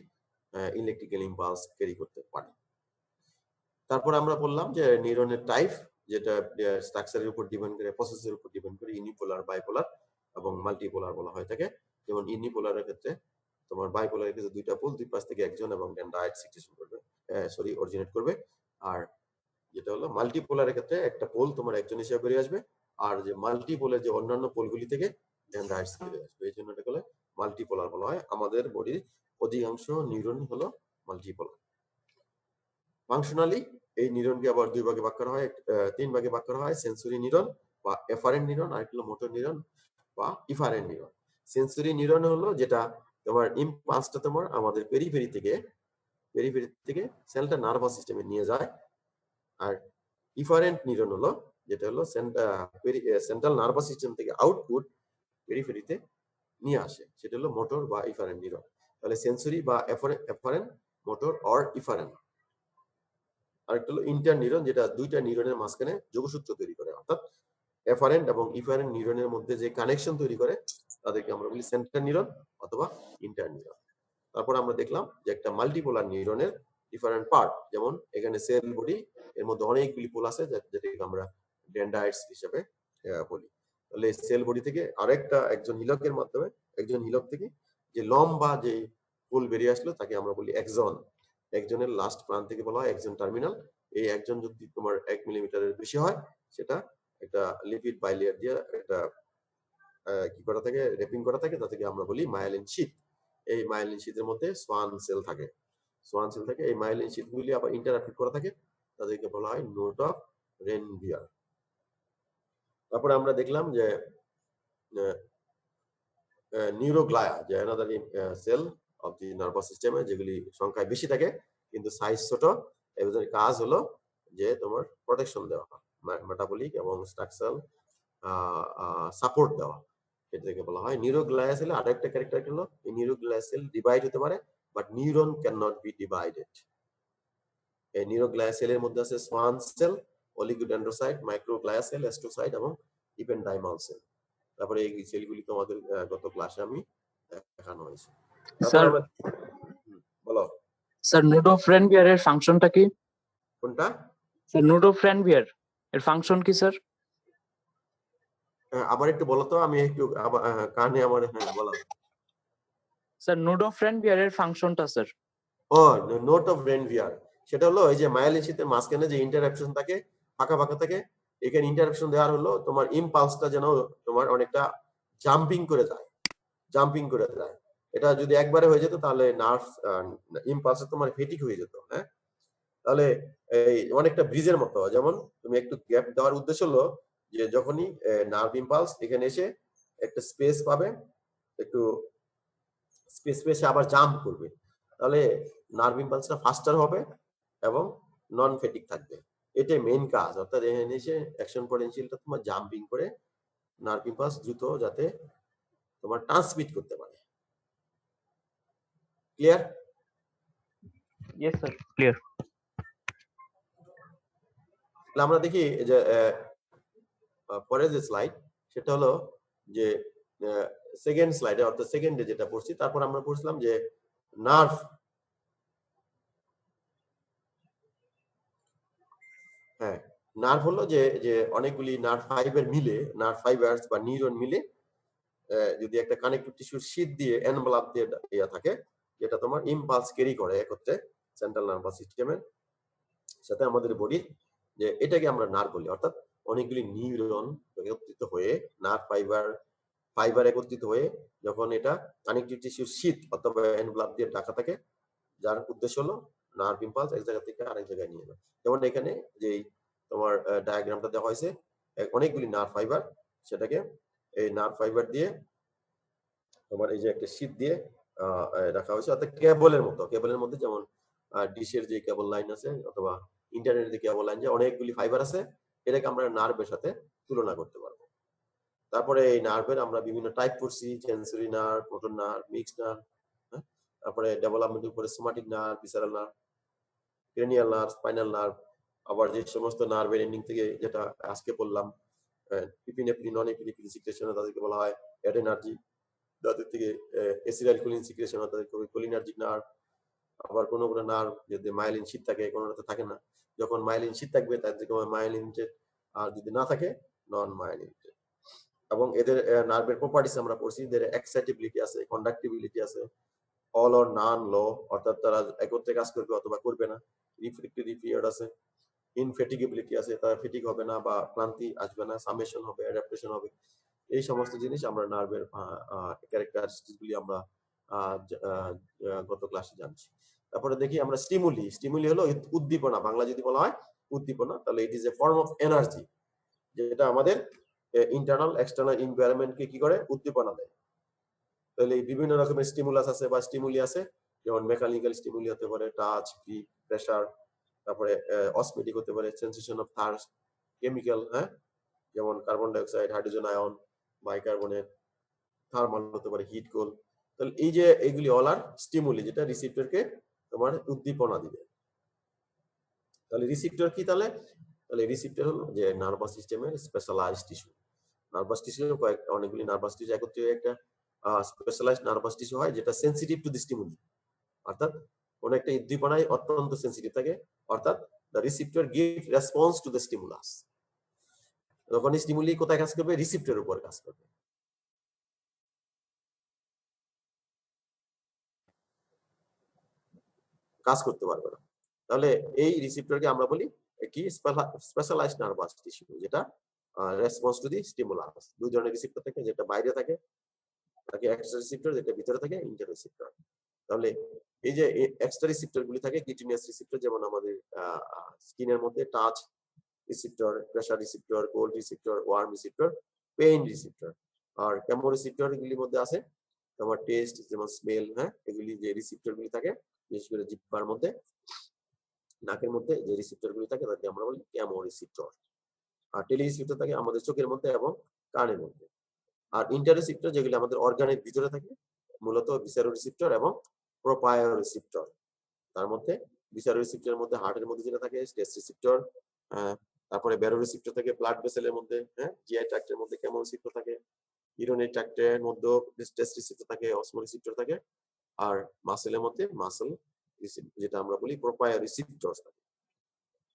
ইলেকট্রিক্যাল ইম্পালস ক্যারি করতে পারে। তারপর আমরা বললাম যে নিউরনের টাইপ, যেটা স্ট্রাকচারের উপর ডিপেন্ড করে, প্রসেসের উপর ডিপেন্ড করে, ইউনিপোলার, বাইপোলার এবং মাল্টিপোলার বলা হয় থাকে। যেমন ইউনিপোলারের ক্ষেত্রে তোমার বাইপোলারের ক্ষেত্রে দুইটা পোল, দুই পাশ থেকে একজন এবং ডেন্ড্রাইট সিক্রেশন করবে, অরিজিনেট করবে। আর যেটা হলো মাল্টিপোলারের ক্ষেত্রে একটা পোল তোমার একজন হিসেবে বেরিয়ে আসবে, আর যে মাল্টিপোলের যে অন্যান্য পোলগুলি থেকে ডেন্ড্রাইটস বেরিয়ে আসবে, এই জন্য এটাকে বলে মাল্টিপোলার বলা হয়। আমাদের বডির অধিকাংশ নিউরন হলো মাল্টিপোলার। ফাংশনালি এই নিউরনকে আবার দুই ভাগে ভাগ করা হয়, তিন ভাগে ভাগ করা হয়, সেন্সরি নিউরন বা এফারেন্ট নিউরন, আর একটা হলো মোটর নিউরন বা ইফারেন্ট নিউরন। সেন্সরি নিউরন হলো যেটা তোমার ইম্পালসটা তোমার আমাদের পেরিফেরি থেকে সেন্ট্রাল নার্ভাস সিস্টেমে নিয়ে যায়। আর ইফারেন্ট নিউরন হলো যেটা হলো সেন্ট্রাল নার্ভাস সিস্টেম থেকে আউটপুট পেরিফেরিতে নিয়ে আসে, সেটা হলো মোটর বা ইফারেন্ট নিউরন। তাহলে সেন্সরি বা এফারেন্ট, মোটর অর ইফারেন্ট। আরেকটা হলো ইন্টার নিউরন, যেটা দুইটা নিউরনের মাঝখানে যোগসূত্র তৈরি করে, অর্থাৎ এফারেন্ট এবং ইফারেন্ট নিউরনের মধ্যে যে কানেকশন তৈরি করে তাদেরকে আমরা বলি সেন্ট্রাল নিউরন অথবা ইন্টার নিউরন। তারপর আমরা দেখলাম যে একটা মাল্টিপোলার নিউরনের ডিফারেন্ট পার্ট, যেমন এখানে সেল বডি, এর মধ্যে অনেকগুলি পোল আছে যেটাকে আমরা ডেন্ড্রাইটস হিসেবে বলি। তাহলে সেল বডি থেকে আরেকটা একজন হিলক থেকে যে লম্বা যে পোল বেরিয়ে আসলো তাকে আমরা বলি এক্সন। একজনের লাস্ট প্রান্ত থেকে বলা হয় একজন টার্মিনাল। এই একজন যদি তোমার 1 মিলিমিটারের বেশি হয়, সেটা একটা লিপিড বাইলেয়ার দিয়ে একটা কি করা থাকে, র্যাপিং করা থাকে, তাদেরকে আমরা বলি মায়োলিন শীথ। এই মায়োলিন শীথের মধ্যে সোয়ান সেল থাকে। এই মায়োলিন শীথগুলি আবার ইন্টারঅ্যাক্ট করা থাকে, তাদেরকে বলা হয় নোট অফ রেনভিয়ার। তারপরে আমরা দেখলাম যে নিউরোগ্লায়া, যে another cell of the nervous সিস্টেমে, যেগুলি সংখ্যায় বেশি থাকে কিন্তু সাইজ ছোট। এদের কাজ হলো যে তোমার প্রোটেকশন দেওয়া, মেটাবলিক এবং স্ট্রাকচারাল সাপোর্ট দেওয়া, এটাকে বলা হয়। নিউরোগ্লিয়াল আরেকটা ক্যারেক্টার হলো এই নিউরোগ্লিয়াল ডিভাইড হতে পারে, but neuron can not be divided. এই নিউরোগ্লিয়াল এর মধ্যে আছে Schwann cell, oligodendrocyte, microglia cell, astrocyte এবং ইপেনডাইমাল সেল। তারপরে এই সেলগুলি তোমাদের গত ক্লাসে আমি দেখানো হয়েছে। তারপর আমরা বলো স্যার নোডোফ্রেনভিয়ার এর ফাংশনটা কি? কোনটা? স্যার নোডোফ্রেনভিয়ার এর ফাংশন কি স্যার? আবার একটু বলো তো, আমি একটু কানে আমার বলো। স্যার নোডোফ্রেনভিয়ার এর ফাংশনটা স্যার। ও নোট অফ রেনভিয়ার, সেটা হলো এই যে মায়োলিন শীতের মাঝখানে যে ইন্টারাপশন থাকে, ফাঁকা ফাঁকা থাকে, এখানে ইন্টারাপশন দেওয়ার হলো তোমার ইম্পালসটা যেন তোমার অনেকটা জাম্পিং করে যায়, জাম্পিং করে যায়। এটা যদি একবারে হয়ে যেত তাহলে নার্ভ ইম্পালসে তোমার ফেটিক হয়ে যেত। হ্যাঁ, তাহলে এই অনেকটা ব্রিজের মতো, যেমন তুমি একটু গ্যাপ দেওয়ার উদ্দেশ্য হলো যে যখনই নার্ভ ইম্পালস এখানে এসে একটা স্পেস পাবে, একটু স্পেস পেয়ে আবার জাম্প করবে, তাহলে নার্ভ ইম্পালসটা ফাস্টার হবে এবং নন ফেটিক থাকবে। এটাই মেইন কাজ। অর্থাৎ এখানে এসে অ্যাকশন পটেনশিয়ালটা তোমার জাম্পিং করে নার্ভ ইম্পালস দ্রুত যাতে তোমার ট্রান্সমিট করতে পারে। ক্লিয়ার? Yes sir, clear. তাহলে আমরা দেখি যে পরের যে স্লাইড, সেটা হলো যে সেকেন্ড স্লাইডে, অর্থাৎ সেকেন্ডে যেটা পড়ছি, তারপর আমরা পড়ছিলাম যে নার্ভ, হ্যাঁ নার্ভ হলো যে যে অনেকগুলি নার্ভ ফাইবার মিলে, নার্ভ ফাইবারস বা নিউরন মিলে যদি একটা কানেক্টিভ টিস্যুর শীট দিয়ে এনভেলপ দিয়ে ইয়া থাকে, যেটা তোমার ইম্পালস ক্যারি করে একত্রে সেন্ট্রাল নার্ভাস সিস্টেমের সাথে আমাদের বডির, যে এটাকে আমরা নার্ভ বলি। অর্থাৎ অনেকগুলি নিউরন একত্রিত হয়ে, নার্ভ ফাইবার একত্রিত হয়ে যখন এটা কানেক্টিভ টিস্যুর শীট অথবা এনভেলপ দিয়ে ঢাকা থাকে, যার উদ্দেশ্য হলো নার্ভ ইম্পালস এক জায়গা থেকে আরেক জায়গায় নিয়ে যাওয়া। যেমন এখানে যে তোমার ডায়াগ্রামটা দেওয়া হয়েছে, অনেকগুলি নার্ভ ফাইবার, সেটাকে এই নার্ভ ফাইবার দিয়ে তোমার এই যে একটা শীট দিয়ে রাখা হয়েছে, অর্থাৎ কেবলের মতো। কেবলের মধ্যে যেমন ডিশের যে কেবল লাইন আছে অথবা ইন্টারনেটের যে কেবল লাইন, যে অনেকগুলি ফাইবার আছে, এটাকে আমরা নার্ভের সাথে তুলনা করতে পারবো। তারপরে এই নার্ভের আমরা বিভিন্ন টাইপ করছি, sensory nerve, motor nerve, mixed nerve, তারপরে ডেভেলপমেন্টের উপরে somatic nerve, visceral nerve, cranial nerve, spinal nerve, আবার যে সমস্ত নার্ভের এন্ডিং থেকে যেটা আজকে বললাম ইপিনেফ্রিন, নন এপিনেফ্রিন সিক্রেশন, তাদেরকে বলা হয় অ্যাডেনার্জি। তাদের থেকে অ্যাসিটাইলকোলিন সিক্রেশন, তাদেরকে কোলিনার্জিক নার্ভ। আবার কোনো কোনো নার্ভ যদি মায়োলিন শীট থাকে, কোনোটাতে থাকে না, যখন মায়োলিন শীট থাকবে তাদেরকে মায়োলিনেটেড, আর যদি না থাকে নন মায়োলিনেটেড। এবং এদের নার্ভের প্রপার্টিস আমরা পড়ছি, এদের এক্সাইটেবিলিটি আছে, কন্ডাক্টিবিলিটি আছে, অল অর নান লো, অর্থাৎ তারা একত্রে কাজ করবে অথবা করবে না। রিফ্লেক্টরি পিরিয়ড আছে, ইনফেটিগেবিলিটি আছে, তারা ফেটিক হবে না বা ক্লান্তি আসবে না, সামেশন হবে, অ্যাডাপ্টেশন হবে। এই সমস্ত জিনিস আমরা নার্ভের ক্যারেক্টারিস্টিক্স গুলি আমরা গত ক্লাসে জানছি। তারপরে দেখি আমরা স্টিমুলি। স্টিমুলি হলো উদ্দীপনা, বাংলা যদি বলা হয় উদ্দীপনা, তাহলে it is a form of energy, যেটা আমাদের ইন্টারনাল এক্সটার্নাল এনভায়রনমেন্টকে কি করে, উদ্দীপনা দেয়। তাহলে বিভিন্ন রকমের স্টিমুলাস আছে বা স্টিমুলি আছে, যেমন মেকানিক্যাল স্টিমুলি হতে পারে, টাচ, ফিল, প্রেসার, তারপরে অসমেটিক হতে পারে, সেন্সেশন অফ থার্স্ট, কেমিক্যাল, হ্যাঁ যেমন carbon dioxide, hydrogen ion, bicarbonate, thermal হতে পারে, হিট, কোল। তাহলে এই যে এগুলি অল আর স্টিমুলি, যেটা রিসিপ্টরকে তোমার উদ্দীপনা দিবে। তাহলে রিসিপ্টর কি? তাহলে তাহলে রিসিপ্টর হলো যে নার্ভাস সিস্টেমের স্পেশালাইজড টিস্যু। নার্ভাস টিস্যু অনেকগুলি নার্ভাস টিস্যু একত্রিত হয়ে একটা স্পেশালাইজড নার্ভাস টিস্যু হয়, যেটা সেনসিটিভ টু দি স্টিমুলি, অর্থাৎ কোন একটা উদ্দীপনায় অত্যন্ত সেনসিটিভ থাকে। অর্থাৎ the receptor give response to the stimulus. যখন স্টিমুলি কোথায় কাজ করবে? রিসিপ্টরের উপর কাজ করবে। কাজ করতে পারবে না। তাহলে এই রিসিপ্টরকে আমরা বলি কি? স্পেশালাইজড নার্ভাস টিস্যু, যেটা রেসপন্স টু দি স্টিমুলাস। দুই ধরনের রিসিপ্টর থাকে, যেটা বাইরে থাকে তাকে এক্সট্রা রিসিপ্টর, যেটা ভিতরে থাকে ইন্টার রিসিপ্টর। তাহলে এই যে এক্সট্রা রিসিপ্টর গুলি থাকে, কিউটিনিয়াস রিসিপ্টর, যেমন আমাদের স্কিনের মধ্যে touch receptor, pressure receptor, cold receptor, warm receptor, pain receptor. আর কেমো রিসিপ্টর গুলির মধ্যে আছে তোমার টেস্ট, যেমন স্মেল, হ্যাঁ এগুলি যে রিসিপ্টর গুলি থাকে, বিশেষ করে জিহ্বার মধ্যে, নাকের মধ্যে যে রিসিপ্টর গুলি থাকে, তাকে আমরা বলি কেমো রিসিপ্টর। আর টেলিরিসিপ্টর থাকে আমাদের চোখের মধ্যে এবং কানের মধ্যে। আর ইন্টাররিসিপ্টর যেগুলি আমাদের অর্গানের ভিতরে থাকে, মূলত ভিসারোরিসিপ্টর এবং প্রোপায়োরিসিপ্টর। তার মধ্যে ভিসারোরিসিপ্টরের মধ্যে হার্টের মধ্যে যেটা থাকে টেস্ট রিসিপ্টর, তারপরে ব্যারোরিসিপ্টর থাকে ব্লাড ভেসেলের মধ্যে, হ্যাঁ, জিআই ট্র্যাক্টের মধ্যে কেমোরিসিপ্টর থাকে, ইউরিনারি ট্র্যাক্টের মধ্যে টেস্ট রিসিপ্টর থাকে, অসমোরিসিপ্টর থাকে, আর মাসেলের মধ্যে মাসেল যেটা আমরা বলি প্রোপায়োরিসিপ্টর থাকে।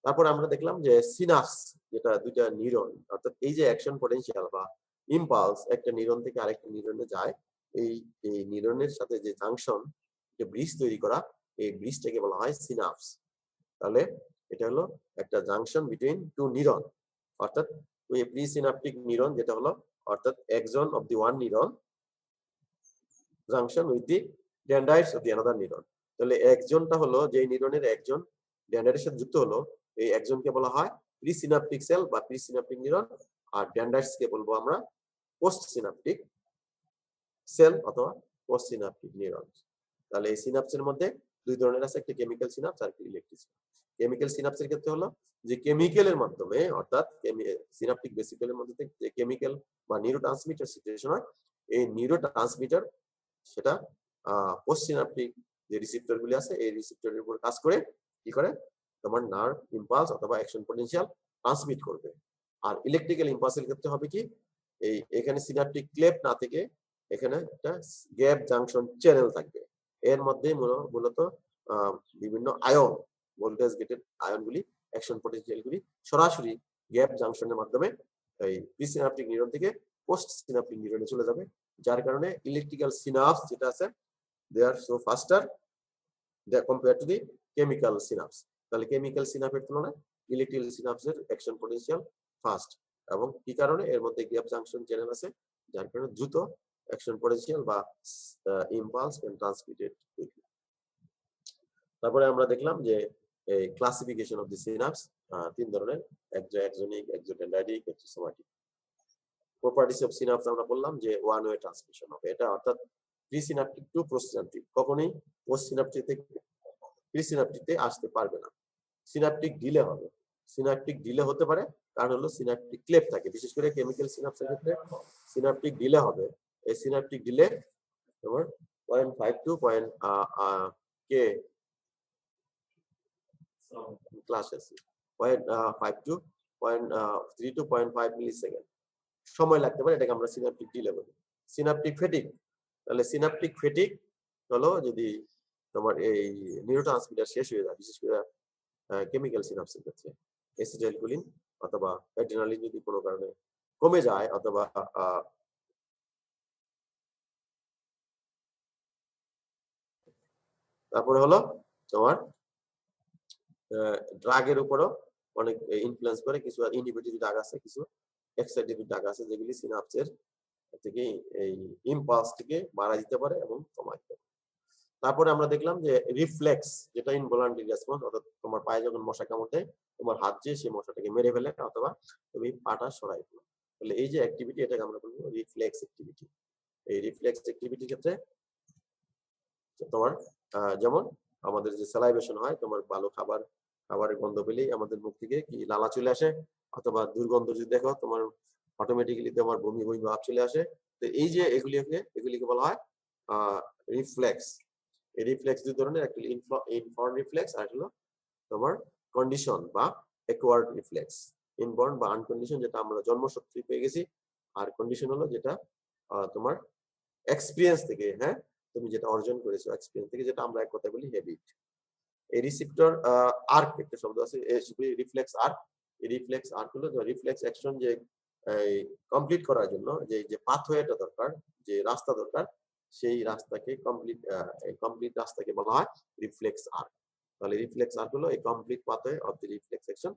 তারপর আমরা দেখলাম যে সিনাপস, যেটা দুইটা নিউরন, অর্থাৎ এই যে অ্যাকশন পটেনশিয়াল বা ইম্পালস একটা নিউরন থেকে আরেকটা নিউরনে যায়, এই এই নিউরনের সাথে যে জাংশন, যে ব্রিজ তৈরি করা, এই ব্রিজটাকে বলা হয় সিনাপস। তাহলে এটা হলো একটা জাংশন বিটুইন টু নিউরন, অর্থাৎ ওই প্রিসিনাপটিক নিউরন যেটা হলো অর্থাৎ axon of the one neuron junction with the dendrites of the another neuron। তাহলে axonটা হলো যে নিউরনের একজন ড্যান্ড্রাইটের সাথে যুক্ত হলো, এই একজনকে বলা হয় প্রিসিনাপটিক সেল বা প্রিসিনাপটিক নিউরন, আর ড্যান্ড্রাইটসকে বলবো আমরা পোস্ট সিনাপটিক সেল অথবা পোস্ট সিনাপটিক নিউরন। তাহলে এই সিনাপসের মধ্যে দুই ধরনের আছে, একটা কেমিক্যাল সিনাপস আর একটা ইলেকট্রিক সিনাপস। কেমিক্যাল সিনাপসের ক্ষেত্রে হলো যে কেমিক্যালের মাধ্যমে, অর্থাৎ সিনাপটিক ভেসিকলের মধ্যে থেকে যে কেমিক্যাল বা নিউরোট্রান্সমিটার সিচুয়েশন হয়, এই নিউরোট্রান্সমিটার সেটা পোস্ট সিনাপটিক যে রিসিপ্টর গুলি আছে এই রিসিপ্টরের উপর কাজ করে কি করে তোমার নার্ভ ইম্পালস অথবা অ্যাকশন পটেনশিয়াল ট্রান্সমিট করবে। আর ইলেকট্রিক্যাল ইম্পালসের ক্ষেত্রে হবে কি, এই এখানে সিনাপটিক ক্লেপ না থেকে এখানে একটা গ্যাপ জাংশন চ্যানেল থাকবে, এর মধ্যে মূলত বিভিন্ন আয়ন, ভোল্টেজ গেটেড আয়নগুলি, অ্যাকশন পটেনশিয়ালগুলি সরাসরি গ্যাপ জাংশনের মাধ্যমে এই প্রিসিনাপটিক নিউরন থেকে পোস্ট সিনাপটিক নিউরনে চলে যাবে, যার কারণে ইলেকট্রিক্যাল সিনাপস যেটা আছে they are so faster compare to the chemical synapse. তাহলে কেমিক্যাল সিনাপের তুলনায় ইলেকট্রিক্যাল সিনাপসের অ্যাকশন পটেনশিয়াল ফাস্ট, এবং কি কারণে এর মধ্যে গ্যাপ জাংশন চ্যানেল আছে, যার কারণে দ্রুত অ্যাকশন পটেনশিয়াল বা ইম্পালস ক্যান ট্রান্সমিটেড কুইকলি। তারপরে আমরা দেখলাম যে এই ক্লাসিফিকেশন অফ দি সিনাপস তিন ধরনের, এক্সোনিক, এক্সোডেন্ড্রাইটিক, এক্সোসোমাটিক। প্রপার্টিস অফ সিনাপস আমরা বললাম যে ওয়ান ওয়ে ট্রান্সমিশন হবে, এটা অর্থাৎ প্রিসিনাপটিক টু পোস্টসিনাপটিক, কখনোই পোস্টসিনাপটিক থেকে প্রিসিনাপটিকে আসতে পারবে না, সিনাপটিক ডিলে হবে। সিনাপটিক ডিলে হতে পারে কারণ হলো সিনাপটিক ক্লেপ থাকে, বিশেষ করে কেমিক্যাল সিনাপসের ক্ষেত্রে সিনাপটিক ডিলে হবে। এই সিনাপটিক ডিলে তোমার 0.5 টু কে ক্লাস আছে 0.5 টু 0.3 টু 0.5 মিলিসেকেন্ড সময় লাগতে পারে, এটাকে আমরা সিনাপটিক ডিলে বলি। সিনাপটিক ফেটিক, তাহলে সিনাপটিক ফেটিক হলো যদি তোমার এই নিউরোট্রান্সমিটার শেষ হয়ে যায়, বিশেষ করে কেমিক্যাল সিনাপসের ক্ষেত্রে অ্যাসিটাইলকোলিন অথবা অ্যাড্রিনালিন যদি কোনো কারণে কমে যায়, অথবা তারপরে হলো তোমার ড্রাগের উপরও অনেক ইনফ্লুয়েন্স করে, কিছু ইনহিবিটরি ড্রাগ আছে, কিছু এক্সাইটেটরি ড্রাগ আছে যেগুলি সিনাপসের থেকে এই ইম্পালস থেকে বাড়া দিতে পারে এবং কমায় দিতে পারে। তারপরে আমরা দেখলাম যে রিফ্লেক্স, যেটা ইনভলান্টারি রেসপন্স, অর্থাৎ তোমার পায়ে যখন মশা কামড় দেয় তোমার হাত দিয়ে সেই মশাটাকে মেরে ফেলে অথবা তুমি পাটা সরাই ফেলো, তাহলে এই যে অ্যাক্টিভিটি এটাকে আমরা বলবো রিফ্লেক্স অ্যাক্টিভিটি। এই রিফ্লেক্স অ্যাক্টিভিটির ক্ষেত্রে তোমার যেমন আমাদের যে স্যালাইভেশন হয়, তোমার ভালো খাবারের গন্ধ পেলেই আমাদের মুখ থেকে কি লালা চলে আসে, অথবা দুর্গন্ধ যদি দেখো তোমার অটোমেটিক্যালি তোমার বমি বমি ভাব চলে আসে। তো এই যে এগুলিকে বলা হয় রিফ্লেক্স। এই রিফ্লেক্স দুই ধরনের, একটা ইনবর্ন রিফ্লেক্স আর হলো তোমার কন্ডিশন বা অ্যাকোয়ার্ড রিফ্লেক্স। ইনবর্ন বা আনকন্ডিশন যেটা আমরা জন্মসূত্রে পেয়ে গেছি, আর কন্ডিশন হলো যেটা তোমার এক্সপিরিয়েন্স থেকে, হ্যাঁ, তুমি যেটা অর্জন করেছো এক্সপিরিয়েন্স থেকে, যেটা আমরা এক কথা বলি হ্যাবিট। এই রিসিপ্টর আর্ক একটা শব্দ আছে, রিফ্লেক্স আর্ক। এই রিফ্লেক্স আর্ক হলো রিফ্লেক্স অ্যাকশন যে কমপ্লিট করার জন্য যে পাথওয়েটা দরকার, যে রাস্তা দরকার, সেই রাস্তাকে কমপ্লিট রাস্তাকে বলা হয় রিফ্লেক্স আর্ক। তাহলে রিফ্লেক্স আর্ক হলো এই complete pathway of the reflex action,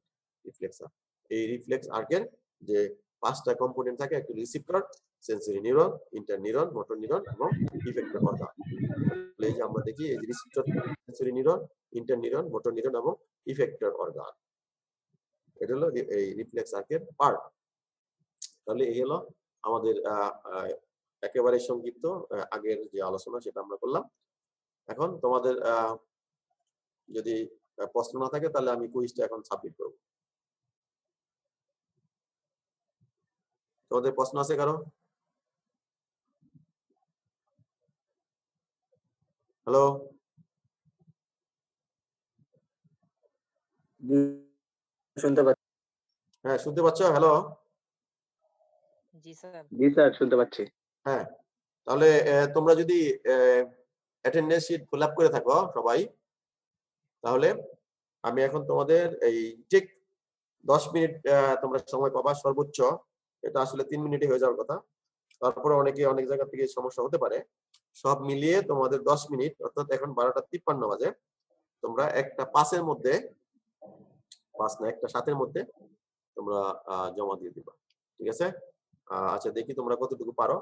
reflex arc. এই রিফ্লেক্স আর্কের যে পাঁচটা কম্পোনেন্ট থাকে, একটা receptor, sensory neuron, inter neuron, motor neuron এবং ইফেক্টর অর্গান। এই যে আমরা দেখি এই receptor, sensory neuron, inter neuron, motor neuron এবং ইফেক্টর অর্গান, এটা হলো এই রিফ্লেক্স আর্কের পার্ট। তাহলে এই হলো আমাদের একেবারে সংক্ষিপ্ত আগের যে আলোচনা সেটা আমরা করলাম। এখন তোমাদের যদি প্রশ্ন না থাকে তাহলে আমি কুইজটা এখন সাবমিট করব। তোমাদের প্রশ্ন আছে কারো? হ্যালো, শুনতে পাচ্ছি। হ্যাঁ শুনতে পাচ্ছ? হ্যালো, জি স্যার। জি স্যার, শুনতে পাচ্ছি। হ্যাঁ তাহলে তোমরা যদি অ্যাটেন্ডেন্স শিট ফিল আপ করে থাকো সবাই, তাহলে আমি এখন তোমাদের এই ঠিক 10 মিনিট তোমরা সময় পাবা সর্বোচ্চ। এটা আসলে 3 মিনিটে হয়ে যাওয়ার কথা, তারপরে অনেকে অনেক জায়গা থেকে সমস্যা হতে পারে। সব মিলিয়ে তোমাদের 10 মিনিট, অর্থাৎ এখন 12:53 বাজে, তোমরা একটা পাসের মধ্যে, পাস না একটা সাতের মধ্যে তোমরা জমা দিয়ে দিবা, ঠিক আছে? আচ্ছা দেখি তোমরা কতটুকু পারো,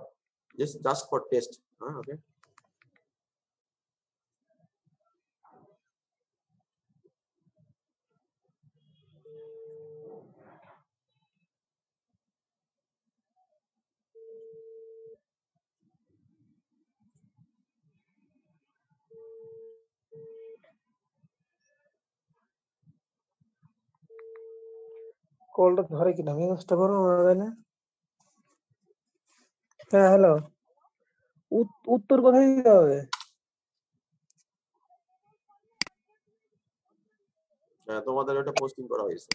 জাস্ট ফর টেস্ট। হ্যাঁ ওকে। কলটা ধরে কিনা মেসেজটা করো মোবাইলে। হ্যাঁ হ্যালো, উত্তর কোথায় দিতে হবে? হ্যাঁ তোমাদের ওটা পোস্টিং করা হয়েছে।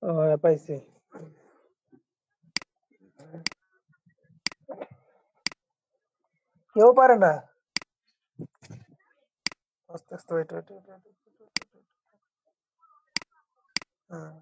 ও হ্যাঁ পাইছি। কেউ পারে না। আস্তে আস্তে ওয়েট ওয়েট ওয়েট। হ্যাঁ